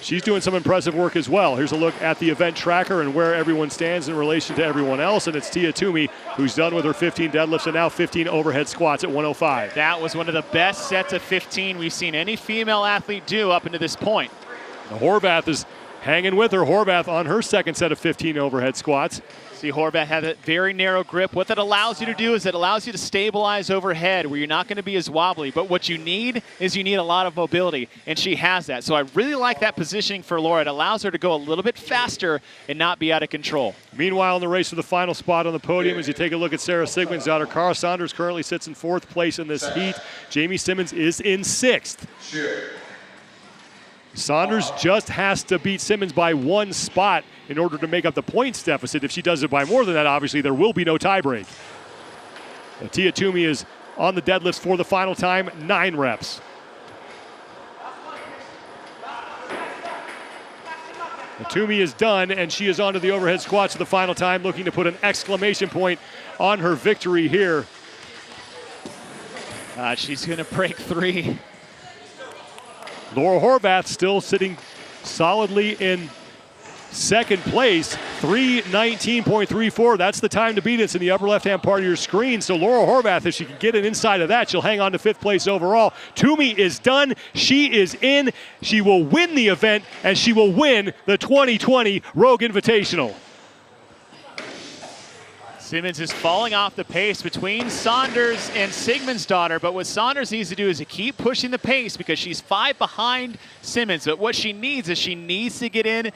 She's doing some impressive work as well. Here's a look at the event tracker and where everyone stands in relation to everyone else. And it's Tia Toomey, who's done with her 15 deadlifts and now 15 overhead squats at 105. That was one of the best sets of 15 we've seen any female athlete do up until this point. Now Horvath is hanging with her. Horvath on her 2nd set of 15 overhead squats. See, Horvath had a very narrow grip. What that allows you to do is it allows you to stabilize overhead where you're not going to be as wobbly. But what you need is you need a lot of mobility, and she has that. So I really like that positioning for Laura. It allows her to go a little bit faster and not be out of control. Meanwhile, in the race for the final spot on the podium, as you take a look at Sara Sigmundsdottir, Kara Saunders currently sits in 4th place in this heat. Jamie Simmonds is in 6th. Saunders just has to beat Simmonds by 1 spot in order to make up the points deficit. If she does it by more than that, obviously there will be no tiebreak. Tia Toomey is on the deadlifts for the final time, 9 reps. Toomey is done, and she is on to the overhead squats for the final time, looking to put an exclamation point on her victory here. She's going to break 3. Laura Horvath still sitting solidly in 2nd place, 3:19.34. That's the time to beat. It's in the upper left-hand part of your screen. So Laura Horvath, if she can get it inside of that, she'll hang on to 5th place overall. Toomey is done. She is in. She will win the event, and she will win the 2020 Rogue Invitational. Simmonds is falling off the pace between Saunders and Sigmundsdottir, but what Saunders needs to do is to keep pushing the pace because she's 5 behind Simmonds. But what she needs is she needs to get in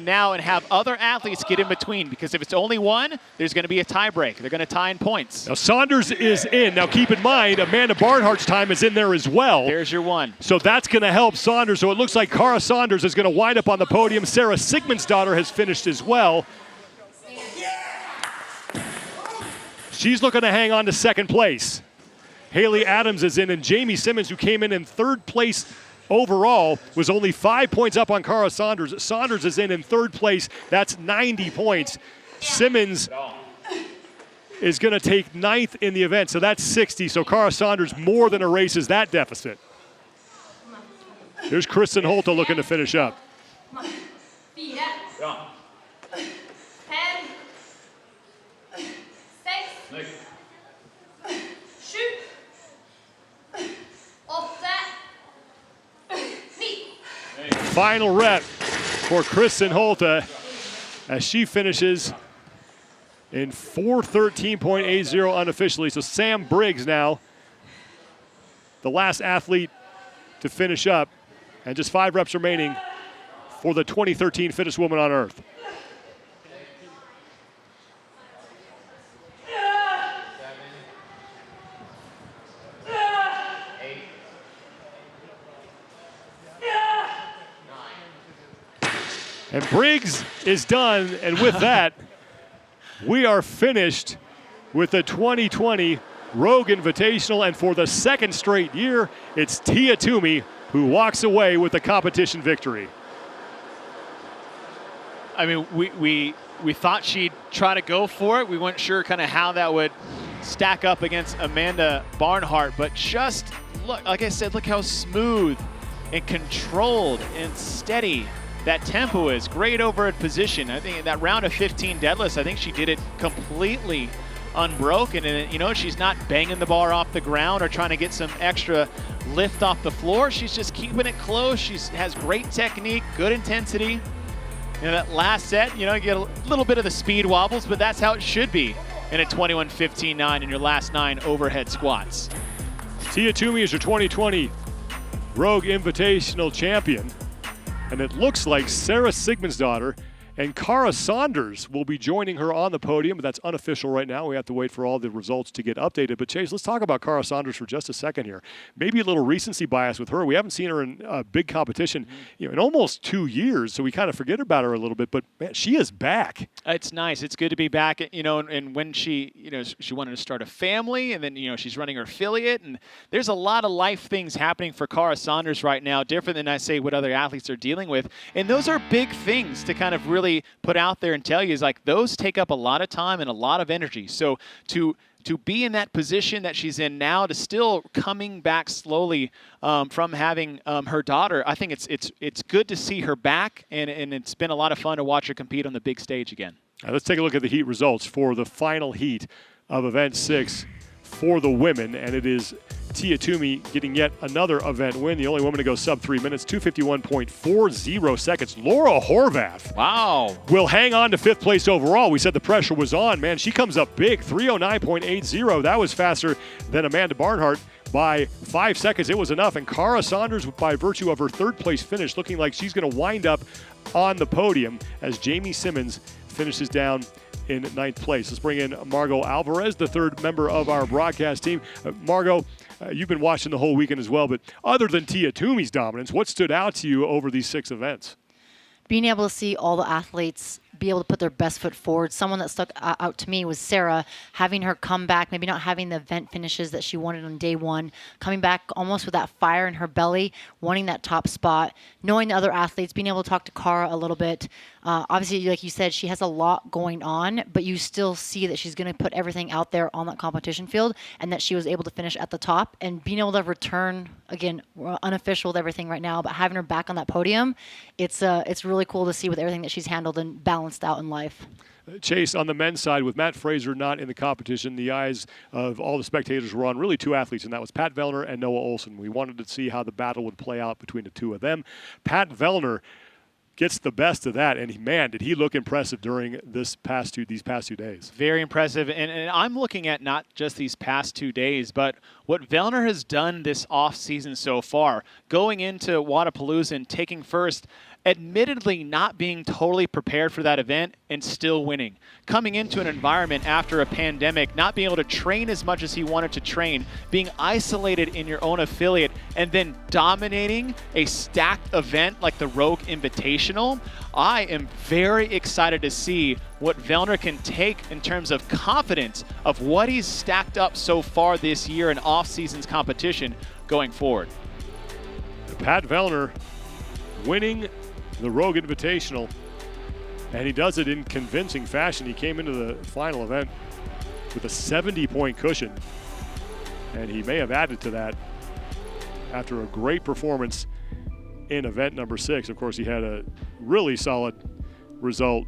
now and have other athletes get in between, because if it's only one, there's going to be a tie break. They're going to tie in points. Now Saunders is in. Now keep in mind, Amanda Barnhart's time is in there as well. There's your one. So that's going to help Saunders. So it looks like Kara Saunders is going to wind up on the podium. Sara Sigmundsdottir has finished as well. She's looking to hang on to 2nd place. Haley Adams is in, and Jamie Simmonds, who came in 3rd place overall, was only 5 points up on Kara Saunders. Saunders is in 3rd place. That's 90 points. Simmonds is going to take 9th in the event, so that's 60. So Kara Saunders more than erases that deficit. Here's Kristen Holte looking to finish up. 8. Final rep for Kristen Holte as she finishes in 4:13.80 unofficially. So Sam Briggs now, the last athlete to finish up, and just 5 reps remaining for the 2013 Fittest Woman on Earth. And Briggs is done, and with that, we are finished with the 2020 Rogue Invitational, and for the 2nd straight year, it's Tia Toomey who walks away with the competition victory. I mean, we thought she'd try to go for it. We weren't sure kind of how that would stack up against Amanda Barnhart, but just look, like I said, look how smooth and controlled and steady that tempo is. Great overhead position. I think in that round of 15 deadlifts, I think she did it completely unbroken, and you know, she's not banging the bar off the ground or trying to get some extra lift off the floor. She's just keeping it close. She has great technique, good intensity. You know, that last set, you know, you get a little bit of the speed wobbles, but that's how it should be in a 21:15.9 in your last 9 overhead squats. Tia Toomey is your 2020 Rogue Invitational champion, and it looks like Sara Sigmundsdottir and Kara Saunders will be joining her on the podium, but that's unofficial right now. We have to wait for all the results to get updated. But Chase, let's talk about Kara Saunders for just a second here. Maybe a little recency bias with her. We haven't seen her in a big competition, you know, in almost 2 years, so we kind of forget about her a little bit. But man, she is back. It's nice. It's good to be back. You know, and when she, you know, she wanted to start a family, and then, you know, she's running her affiliate, and there's a lot of life things happening for Kara Saunders right now, different than I say what other athletes are dealing with. And those are big things to kind of really put out there and tell you, is like those take up a lot of time and a lot of energy. So to be in that position that she's in now, to still coming back slowly from having her daughter, I think it's good to see her back, and it's been a lot of fun to watch her compete on the big stage again. Now let's take a look at the heat results for the final heat of event 6 for the women, and it is Tia Toomey getting yet another event win, the only woman to go sub 3 minutes, 2:51.40 seconds. Laura Horvath. Wow. Will hang on to 5th place overall. We said the pressure was on. Man, she comes up big, 3:09.80. That was faster than Amanda Barnhart by 5 seconds. It was enough. And Cara Saunders, by virtue of her 3rd place finish, looking like she's going to wind up on the podium as Jamie Simmonds finishes down in 9th place. Let's bring in Margot Alvarez, the 3rd member of our broadcast team. Margot, you've been watching the whole weekend as well, but other than Tia Toomey's dominance, what stood out to you over these 6 events? Being able to see all the athletes be able to put their best foot forward. Someone that stuck out to me was Sara, having her come back, maybe not having the event finishes that she wanted on day one, coming back almost with that fire in her belly, wanting that top spot, knowing the other athletes, being able to talk to Cara a little bit. Obviously, like you said, she has a lot going on, but you still see that she's going to put everything out there on that competition field, and that she was able to finish at the top. And being able to return, again, we're unofficial with everything right now, but having her back on that podium, it's really cool to see with everything that she's handled and balanced out in life. Chase, on the men's side, with Matt Fraser not in the competition, the eyes of all the spectators were on really 2 athletes, and that was Pat Vellner and Noah Ohlsen. We wanted to see how the battle would play out between the 2 of them. Pat Vellner gets the best of that, and man, did he look impressive during these past 2 days. Very impressive, and I'm looking at not just these past 2 days, but what Vellner has done this off-season so far, going into Wadapalooza and taking first, admittedly not being totally prepared for that event and still winning. Coming into an environment after a pandemic, not being able to train as much as he wanted to train, being isolated in your own affiliate, and then dominating a stacked event like the Rogue Invitational. I am very excited to see what Vellner can take in terms of confidence of what he's stacked up so far this year in off-season's competition going forward. Pat Vellner winning the Rogue Invitational, and he does it in convincing fashion. He came into the final event with a 70-point cushion, and he may have added to that after a great performance in event number 6. Of course, he had a really solid result.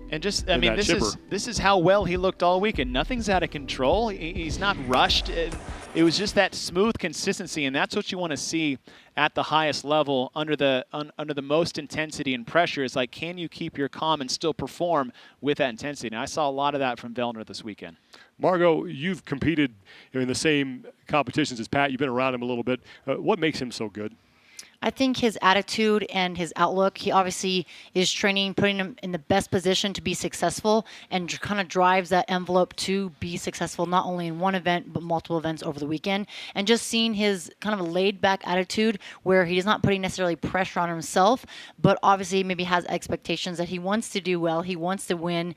And just, I mean, this is how well he looked all weekend. Nothing's out of control. He's not rushed. It was just that smooth consistency, and that's what you want to see at the highest level under the most intensity and pressure. Is like, can you keep your calm and still perform with that intensity? And I saw a lot of that from Vellner this weekend. Margot, you've competed in the same competitions as Pat. You've been around him a little bit. What makes him so good? I think his attitude and his outlook, he obviously is training, putting him in the best position to be successful, and kind of drives that envelope to be successful, not only in one event, but multiple events over the weekend. And just seeing his kind of laid back attitude where he's not putting necessarily pressure on himself, but obviously maybe has expectations that he wants to do well, he wants to win,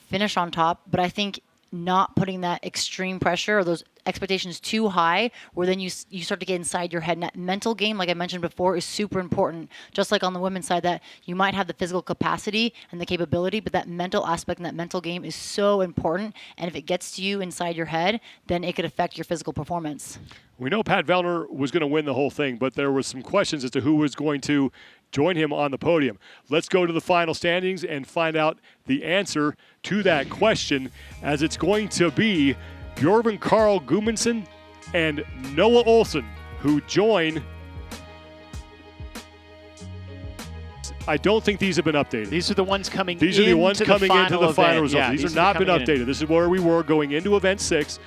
finish on top. But I think not putting that extreme pressure or those expectations too high, where then you start to get inside your head. And that mental game, like I mentioned before, is super important. Just like on the women's side, that you might have the physical capacity and the capability, but that mental aspect and that mental game is so important. And if it gets to you inside your head, then it could affect your physical performance. We know Pat Vellner was going to win the whole thing, but there was some questions as to who was going to join him on the podium. Let's go to the final standings and find out the answer to that question, as it's going to be Björgvin Karl Guðmundsson and Noah Ohlsen, who join. I don't think these have been updated. These are the ones coming into the final results. Yeah, these have not been updated. This is where we were going into event 6.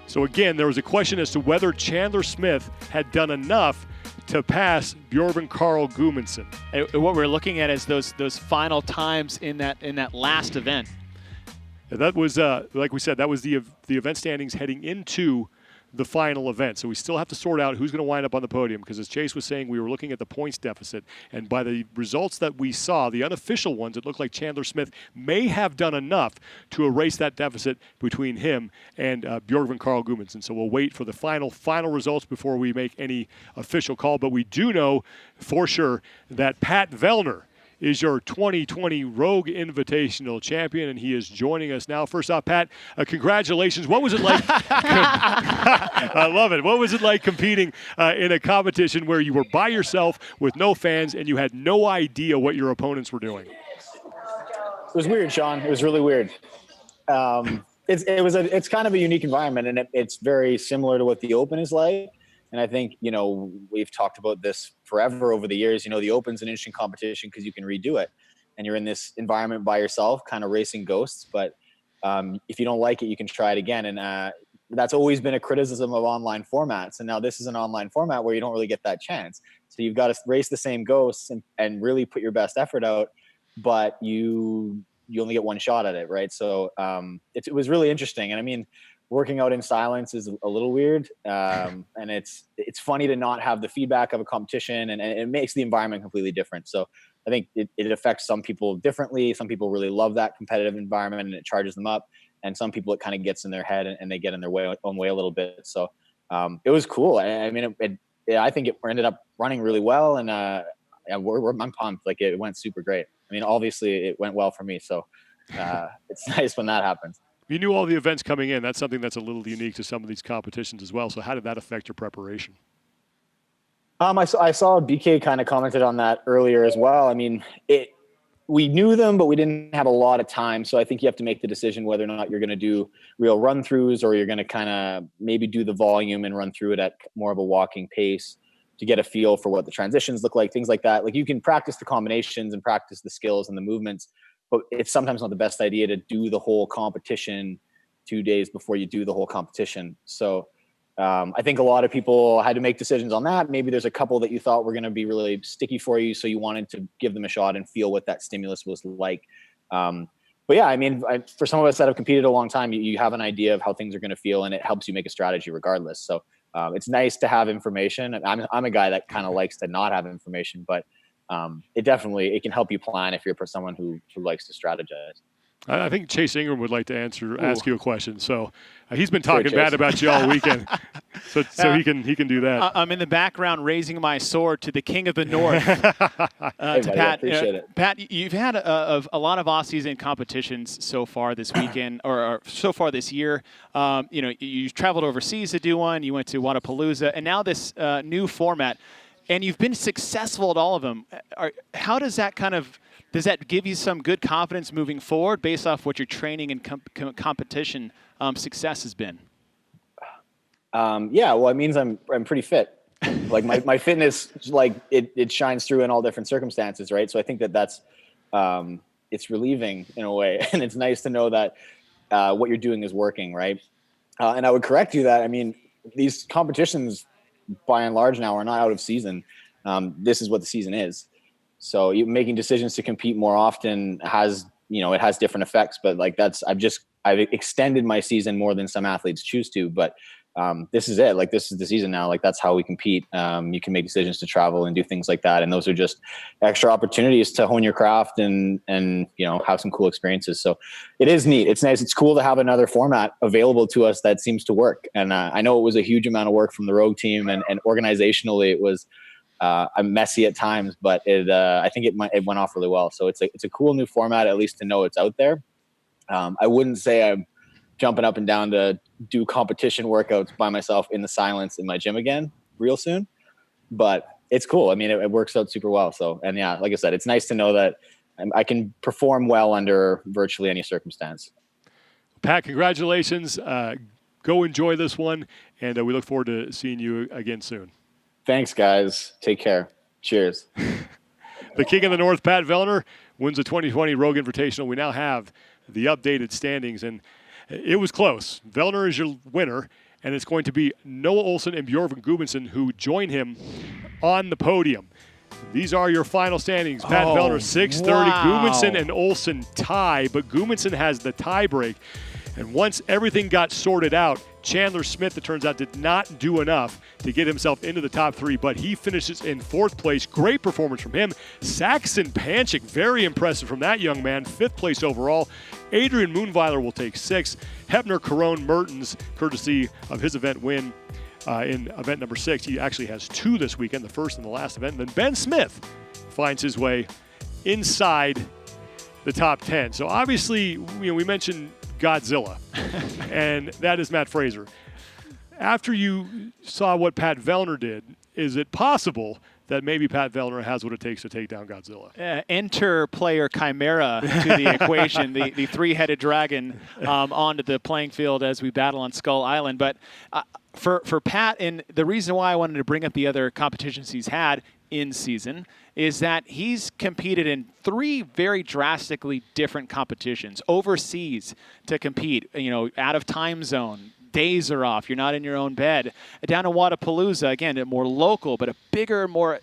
So again, there was a question as to whether Chandler Smith had done enough to pass Björgvin Karl Guðmundsson. What we're looking at is those final times in that last event. That was, like we said, that was the event standings heading into the final event. So we still have to sort out who's going to wind up on the podium, because as Chase was saying, we were looking at the points deficit. And by the results that we saw, the unofficial ones, it looked like Chandler Smith may have done enough to erase that deficit between him and Björgvin Karl Guðmundsson. So we'll wait for the final results before we make any official call. But we do know for sure that Pat Vellner is your 2020 Rogue Invitational champion, and he is joining us now. First off, Pat, congratulations. What was it like? I love it. What was it like competing in a competition where you were by yourself with no fans and you had no idea what your opponents were doing? It was weird, Sean. It was really weird. It's kind of a unique environment, and it's very similar to what the Open is like. And I think, we've talked about this forever over the years. The Open's an interesting competition because you can redo it, and you're in this environment by yourself, kind of racing ghosts. But if you don't like it, you can try it again. And that's always been a criticism of online formats. And now this is an online format where you don't really get that chance. So you've got to race the same ghosts and really put your best effort out, but you only get one shot at it, right? So it was really interesting. And I mean, working out in silence is a little weird. And it's funny to not have the feedback of a competition, and it makes the environment completely different. So I think it affects some people differently. Some people really love that competitive environment and it charges them up. And some people, it kind of gets in their head and they get in their own way a little bit. So it was cool. I mean, I think it ended up running really well. And I'm pumped. Like, it went super great. I mean, obviously it went well for me. So it's nice when that happens. You knew all the events coming in. That's something that's a little unique to some of these competitions as well. So how did that affect your preparation? I saw BK kind of commented on that earlier as well. I mean, we knew them, but we didn't have a lot of time. So I think you have to make the decision whether or not you're going to do real run throughs, or you're going to kind of maybe do the volume and run through it at more of a walking pace to get a feel for what the transitions look like, things like that. Like, you can practice the combinations and practice the skills and the movements, but it's sometimes not the best idea to do the whole competition 2 days before you do the whole competition. So I think a lot of people had to make decisions on that. Maybe there's a couple that you thought were going to be really sticky for you, so you wanted to give them a shot and feel what that stimulus was like. But yeah, I mean, for some of us that have competed a long time, you have an idea of how things are going to feel, and it helps you make a strategy regardless. So it's nice to have information. I'm a guy that kind of likes to not have information, but it can help you plan if you're someone who likes to strategize. I think Chase Ingram would like to ask you a question. So he's been talking bad about you all weekend, so he can do that. I'm in the background raising my sword to the King of the North. Hey, to buddy, Pat, I appreciate it. Pat, you've had a lot of off-season competitions so far this weekend, or so far this year. You traveled overseas to do one. You went to Wadapalooza, and now this new format. And you've been successful at all of them. How does that does that give you some good confidence moving forward based off what your training and competition success has been? Yeah, well, it means I'm pretty fit. Like, my fitness, like, it shines through in all different circumstances, right? So I think that's it's relieving in a way, and it's nice to know that what you're doing is working, right? And I would correct you that, I mean, these competitions, by and large, now are not out of season. This is what the season is. So making decisions to compete more often has different effects, but like, I've extended my season more than some athletes choose to, but this is it. Like, this is the season now. Like, that's how we compete. You can make decisions to travel and do things like that. And those are just extra opportunities to hone your craft and have some cool experiences. So it is neat. It's nice. It's cool to have another format available to us that seems to work. And I know it was a huge amount of work from the Rogue team, and organizationally it was messy at times, but I think it went off really well. So it's a cool new format, at least to know it's out there. I wouldn't say I'm jumping up and down to do competition workouts by myself in the silence in my gym again real soon, but it's cool. I mean, it works out super well. So, and yeah, like I said, it's nice to know that I can perform well under virtually any circumstance. Pat, congratulations. Go enjoy this one, and we look forward to seeing you again soon. Thanks, guys. Take care. Cheers. The King of the North, Pat Vellner, wins the 2020 Rogue Invitational. We now have the updated standings, and it was close. Vellner is your winner, and it's going to be Noah Ohlsen and Björgvin Guðmundsson who join him on the podium. These are your final standings. Pat Vellner 630, wow. Guðmundsson and Ohlsen tie, but Guðmundsson has the tie break. And once everything got sorted out, Chandler Smith, it turns out, did not do enough to get himself into the top three, but he finishes in fourth place. Great performance from him. Saxon Panchik, very impressive from that young man, fifth place overall. Adrian Moonweiler will take sixth. Hepner Carone Mertens, courtesy of his event win in event number 6. He actually has 2 this weekend, the first and the last event. And then Ben Smith finds his way inside the top 10. So obviously, we mentioned Godzilla, and that is Matt Fraser. After you saw what Pat Vellner did, is it possible that maybe Pat Vellner has what it takes to take down Godzilla. Enter player Chimera to the equation, the three-headed dragon onto the playing field as we battle on Skull Island. But for Pat, and the reason why I wanted to bring up the other competitions he's had in season is that he's competed in 3 very drastically different competitions overseas to compete, out of time zone. Days are off. You're not in your own bed. Down in Wadapalooza, again, more local, but a bigger, more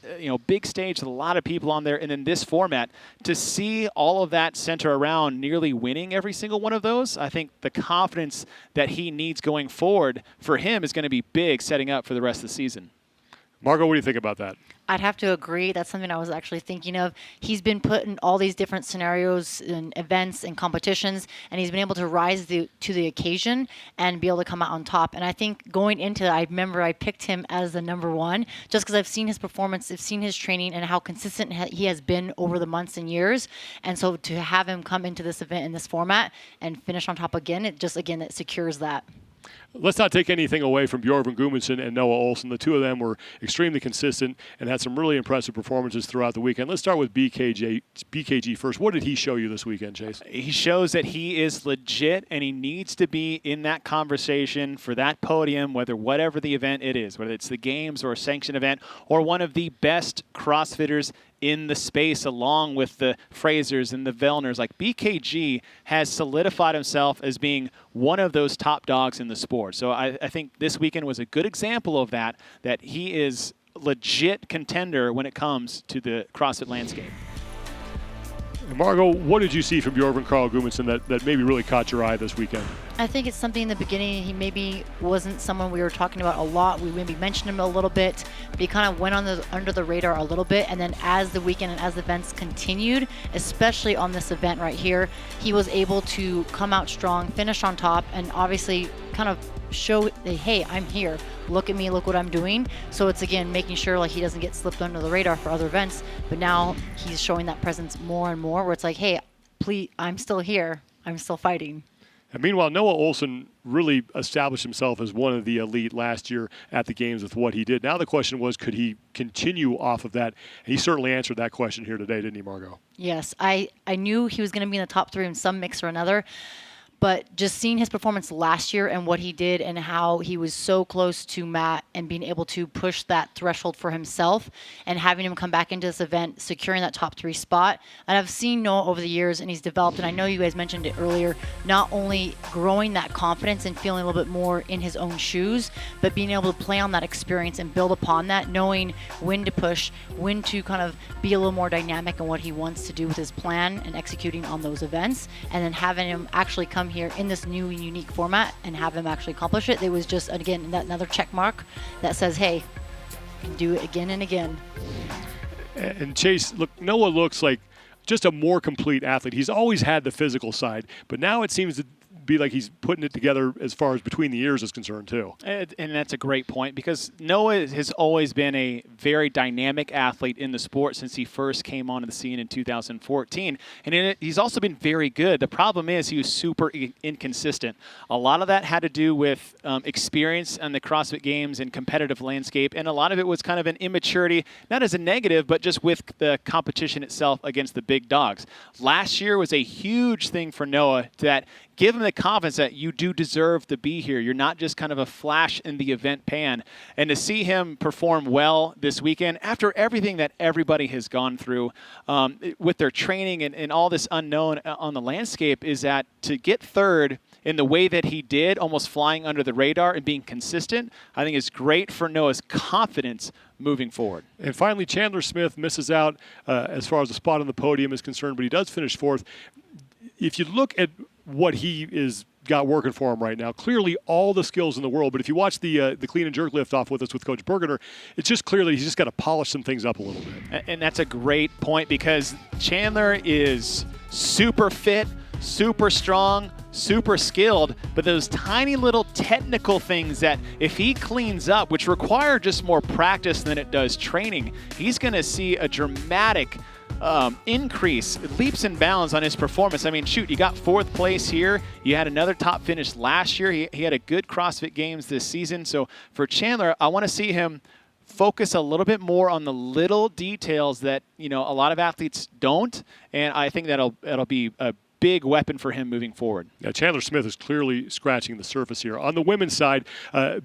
big stage with a lot of people on there. And in this format, to see all of that center around nearly winning every single one of those, I think the confidence that he needs going forward for him is going to be big setting up for the rest of the season. Margot, what do you think about that? I'd have to agree. That's something I was actually thinking of. He's been put in all these different scenarios and events and competitions, and he's been able to rise to the occasion and be able to come out on top. And I think going into it, I remember I picked him as the number 1 just because I've seen his performance, I've seen his training, and how consistent he has been over the months and years. And so to have him come into this event in this format and finish on top again, it secures that. Let's not take anything away from Björgvin Karl and Noah Ohlsen. The two of them were extremely consistent and had some really impressive performances throughout the weekend. Let's start with BKG first. What did he show you this weekend, Chase? He shows that he is legit and he needs to be in that conversation for that podium, whatever the event it is, whether it's the games or a sanctioned event or one of the best CrossFitters in the space, along with the Frasers and the Vellners. Like, BKG has solidified himself as being one of those top dogs in the sport. So I think this weekend was a good example of that he is legit contender when it comes to the CrossFit landscape. And Margot, what did you see from Björgvin Karl Guðmundsson that maybe really caught your eye this weekend? I think it's something in the beginning. He maybe wasn't someone we were talking about a lot. We maybe mentioned him a little bit, but he kind of went under the radar a little bit. And then as the weekend and as the events continued, especially on this event right here, he was able to come out strong, finish on top, and obviously kind of show that, hey, I'm here. Look at me, look what I'm doing. So it's, again, making sure like he doesn't get slipped under the radar for other events. But now he's showing that presence more and more where it's like, hey, please, I'm still here. I'm still fighting. And meanwhile, Noah Ohlsen really established himself as one of the elite last year at the games with what he did. Now the question was, could he continue off of that? And he certainly answered that question here today, didn't he, Margot? Yes, I knew he was going to be in the top 3 in some mix or another. But just seeing his performance last year and what he did and how he was so close to Matt and being able to push that threshold for himself and having him come back into this event, securing that top 3 spot. And I've seen Noah over the years, and he's developed, and I know you guys mentioned it earlier, not only growing that confidence and feeling a little bit more in his own shoes, but being able to play on that experience and build upon that, knowing when to push, when to kind of be a little more dynamic in what he wants to do with his plan and executing on those events, and then having him actually come here in this new and unique format and have him actually accomplish it. It was just, again, another check mark that says, hey, you can do it again and again. And Chase, look, Noah looks like just a more complete athlete. He's always had the physical side, but now it seems to be like he's putting it together as far as between the ears is concerned too. And that's a great point, because Noah has always been a very dynamic athlete in the sport since he first came onto the scene in 2014. And he's also been very good. The problem is he was super inconsistent. A lot of that had to do with experience on the CrossFit Games and competitive landscape, and a lot of it was kind of an immaturity, not as a negative, but just with the competition itself against the big dogs. Last year was a huge thing for Noah that give him the confidence that you do deserve to be here. You're not just kind of a flash in the event pan. And to see him perform well this weekend, after everything that everybody has gone through with their training and all this unknown on the landscape, is that to get third in the way that he did, almost flying under the radar and being consistent, I think is great for Noah's confidence moving forward. And finally, Chandler Smith misses out as far as the spot on the podium is concerned, but he does finish 4th. If you look at what he is got working for him right now, clearly all the skills in the world, but if you watch the clean and jerk lift off with us with Coach Bergener, it's just clearly he's just got to polish some things up a little bit. And that's a great point, because Chandler is super fit, super strong, super skilled, but those tiny little technical things that if he cleans up, which require just more practice than it does training, he's going to see a dramatic increase, leaps and bounds on his performance. I mean, shoot, you got 4th place here. You had another top finish last year. He had a good CrossFit Games this season. So for Chandler, I want to see him focus a little bit more on the little details that, a lot of athletes don't. And I think it'll be a big weapon for him moving forward. Yeah, Chandler Smith is clearly scratching the surface here. On the women's side,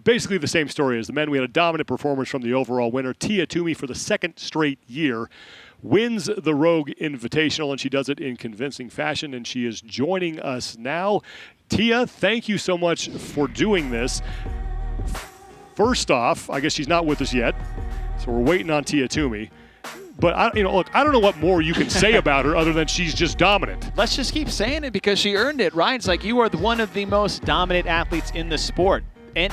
basically the same story as the men. We had a dominant performance from the overall winner, Tia Toomey, for the second straight year. Wins the Rogue Invitational, and she does it in convincing fashion, and she is joining us now. Tia, thank you so much for doing this. First off, I guess she's not with us yet, so we're waiting on Tia Toomey. But I don't know what more you can say about her other than she's just dominant. Let's just keep saying it because she earned it, right? It's like you are one of the most dominant athletes in the sport. And,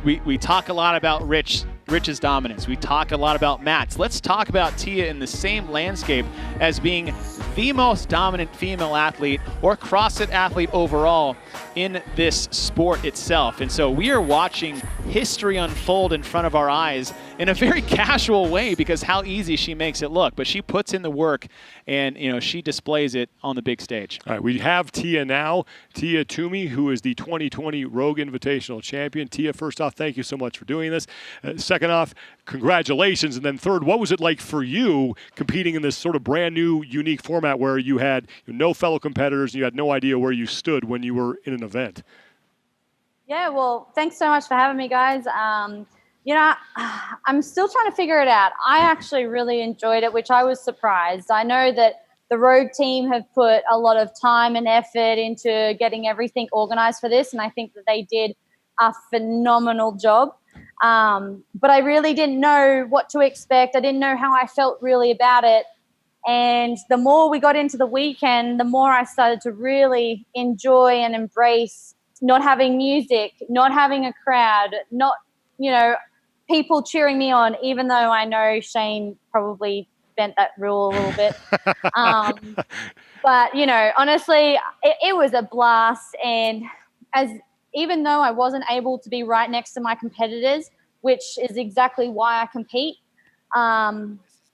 we talk a lot about Rich's dominance. We talk a lot about Matt's. Let's talk about Tia in the same landscape as being the most dominant female athlete or CrossFit athlete overall in this sport itself. And so we are watching history unfold in front of our eyes in a very casual way because how easy she makes it look. But she puts in the work and, she displays it on the big stage. All right, we have Tia now. Tia Toomey, who is the 2020 Rogue Invitational champion. Tia, first off, thank you so much for doing this. Second off, congratulations. And then third, what was it like for you competing in this sort of brand new, unique format where you had no fellow competitors and you had no idea where you stood when you were in an event? Yeah, well, thanks so much for having me, guys. I'm still trying to figure it out. I actually really enjoyed it, which I was surprised. I know that the Rogue team have put a lot of time and effort into getting everything organized for this, and I think that they did a phenomenal job. But I really didn't know what to expect. I didn't know how I felt really about it. And the more we got into the weekend, the more I started to really enjoy and embrace not having music, not having a crowd, not, people cheering me on, even though I know Shane probably bent that rule a little bit. But, honestly, it was a blast. And even though I wasn't able to be right next to my competitors, which is exactly why I compete,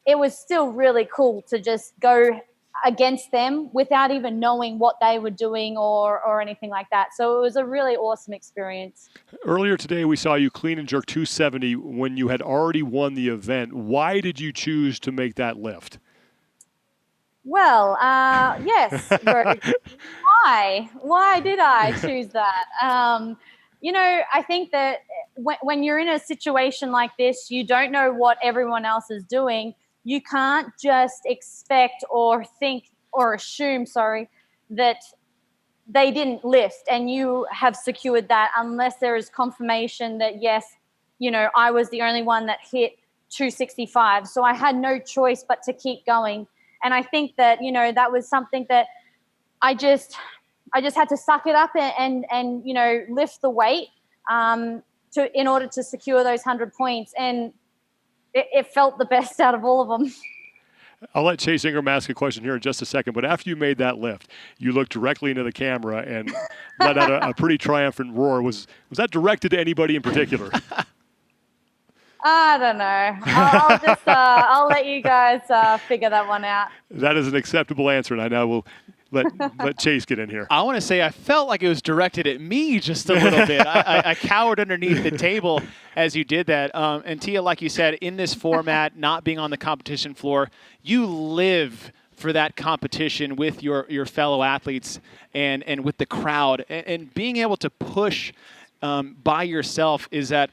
it was still really cool to just go against them without even knowing what they were doing or anything like that. So it was a really awesome experience. Earlier today, we saw you clean and jerk 270 when you had already won the event. Why did you choose to make that lift? Well, yes. Why did I choose that? I think that when you're in a situation like this, you don't know what everyone else is doing. You can't just expect or think or assume, that they didn't lift and you have secured that unless there is confirmation that, yes, I was the only one that hit 265. So I had no choice but to keep going. And I think that, that was something that I just had to suck it up and lift the weight in order to secure those 100 points. And it felt the best out of all of them. I'll let Chase Ingram ask a question here in just a second, but after you made that lift, you looked directly into the camera and let out a pretty triumphant roar. Was that directed to anybody in particular? I don't know. I'll let you guys figure that one out. That is an acceptable answer, and I know we'll let Chase get in here. I want to say I felt like it was directed at me just a little bit. I cowered underneath the table as you did that. And Tia, like you said, in this format, not being on the competition floor, you live for that competition with your fellow athletes and with the crowd. And being able to push by yourself is that,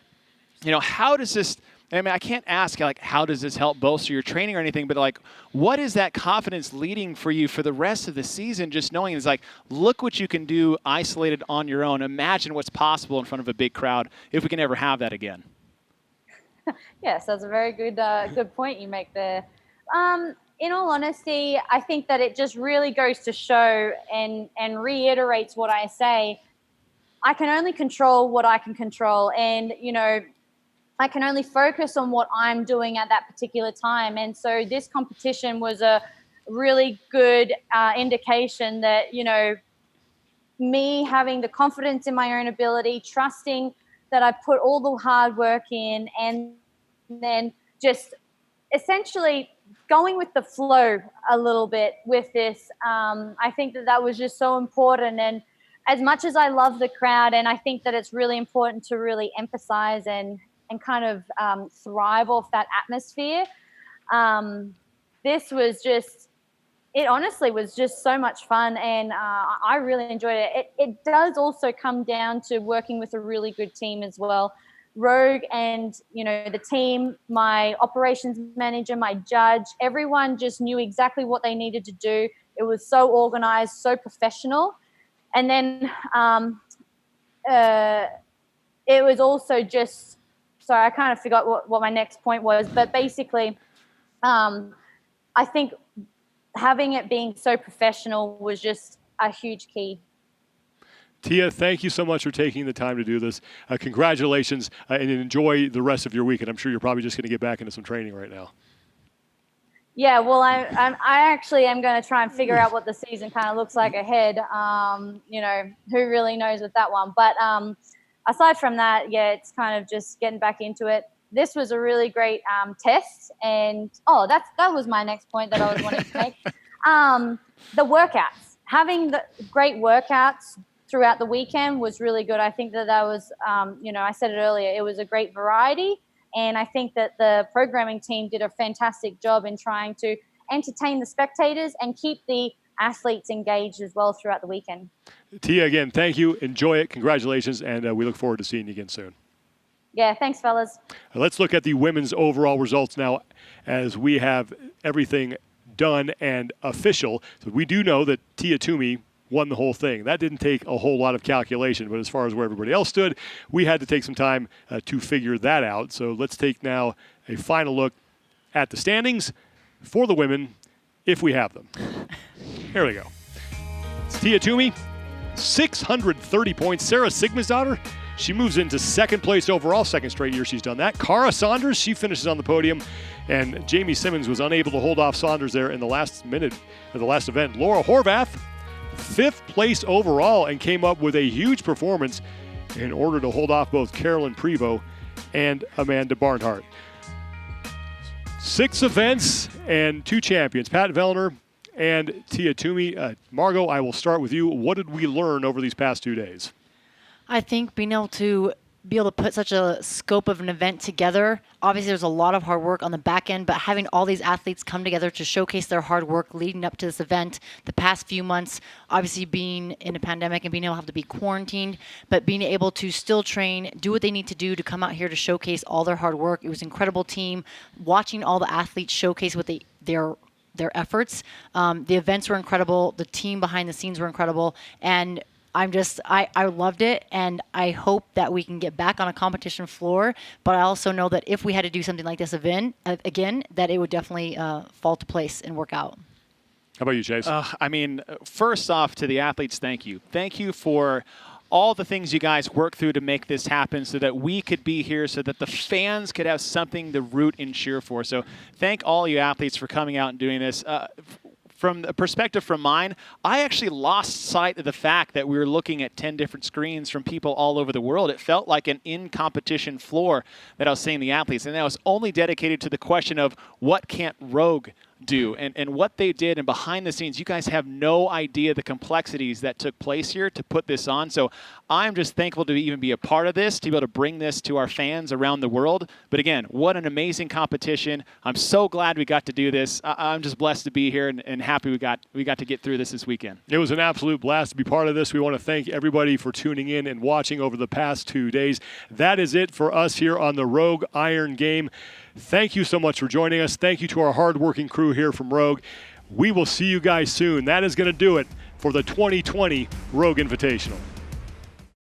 how does this – I can't ask, how does this help bolster your training or anything, but, what is that confidence leading for you for the rest of the season, just knowing it's look what you can do isolated on your own. Imagine what's possible in front of a big crowd if we can ever have that again. Yes, that's a very good point you make there. In all honesty, I think that it just really goes to show and reiterates what I say. I can only control what I can control, and, I can only focus on what I'm doing at that particular time. And so this competition was a really good indication that, me having the confidence in my own ability, trusting that I put all the hard work in, and then just essentially going with the flow a little bit with this. I think that was just so important. And as much as I love the crowd, and I think that it's really important to really emphasize and kind of thrive off that atmosphere. This was just, it honestly was just so much fun, and I really enjoyed it. It does also come down to working with a really good team as well. Rogue and, the team, my operations manager, my judge, everyone just knew exactly what they needed to do. It was so organized, so professional. And then it was also just, sorry, I kind of forgot what my next point was, but basically I think having it being so professional was just a huge key. Tia, thank you so much for taking the time to do this. Congratulations, and enjoy the rest of your week. And I'm sure you're probably just going to get back into some training right now. Yeah, well, I actually am going to try and figure out what the season kind of looks like ahead. Who really knows with that one. But aside from that, yeah, it's kind of just getting back into it. This was a really great test. And, that was my next point that I was wanting to make. The workouts. Having the great workouts throughout the weekend was really good. I think that was, I said it earlier, it was a great variety. And I think that the programming team did a fantastic job in trying to entertain the spectators and keep the athletes engaged as well throughout the weekend. Tia, again, thank you. Enjoy it. Congratulations. And we look forward to seeing you again soon. Yeah, thanks, fellas. Let's look at the women's overall results now as we have everything done and official. So we do know that Tia Toomey won the whole thing. That didn't take a whole lot of calculation, but as far as where everybody else stood, we had to take some time to figure that out. So let's take now a final look at the standings for the women, if we have them. Here we go. It's Tia Toomey, 630 points. Sara Sigmundsdottir, she moves into second place overall, second straight year she's done that. Saunders, she finishes on the podium, and Jamie Simmonds was unable to hold off Saunders there in the last minute of the last event. Horvath, fifth place overall, and came up with a huge performance in order to hold off both Carolyn Prevost and Amanda Barnhart. 6 events and 2 champions, Pat Vellner and Tia Toomey. Margot, I will start with you. What did we learn over these past 2 days? I think being able to put such a scope of an event together, obviously there's a lot of hard work on the back end, but having all these athletes come together to showcase their hard work leading up to this event, the past few months, obviously being in a pandemic and being able to have to be quarantined, but being able to still train, do what they need to do to come out here to showcase all their hard work. It was an incredible team. Watching all the athletes showcase what their efforts. The events were incredible. The team behind the scenes were incredible. And I loved it, and I hope that we can get back on a competition floor. But I also know that if we had to do something like this event again, that it would definitely fall to place and work out. How about you, Chase? First off, to the athletes, thank you. Thank you for all the things you guys worked through to make this happen so that we could be here, so that the fans could have something to root and cheer for. So thank all you athletes for coming out and doing this. From the perspective from mine, I actually lost sight of the fact that we were looking at 10 different screens from people all over the world. It felt like an in-competition floor that I was seeing the athletes, and that was only dedicated to the question of what can't Rogue do and what they did. And behind the scenes, you guys have no idea the complexities that took place here to put this on. So I'm just thankful to even be a part of this, to be able to bring this to our fans around the world. But again, what an amazing competition. I'm so glad we got to do this. I'm just blessed to be here and happy we got to get through this weekend. It was an absolute blast to be part of this. We want to thank everybody for tuning in and watching over the past 2 days. That is it for us here on the Rogue Iron Game. Thank you so much for joining us. Thank you to our hardworking crew here from Rogue. We will see you guys soon. That is going to do it for the 2020 Rogue Invitational.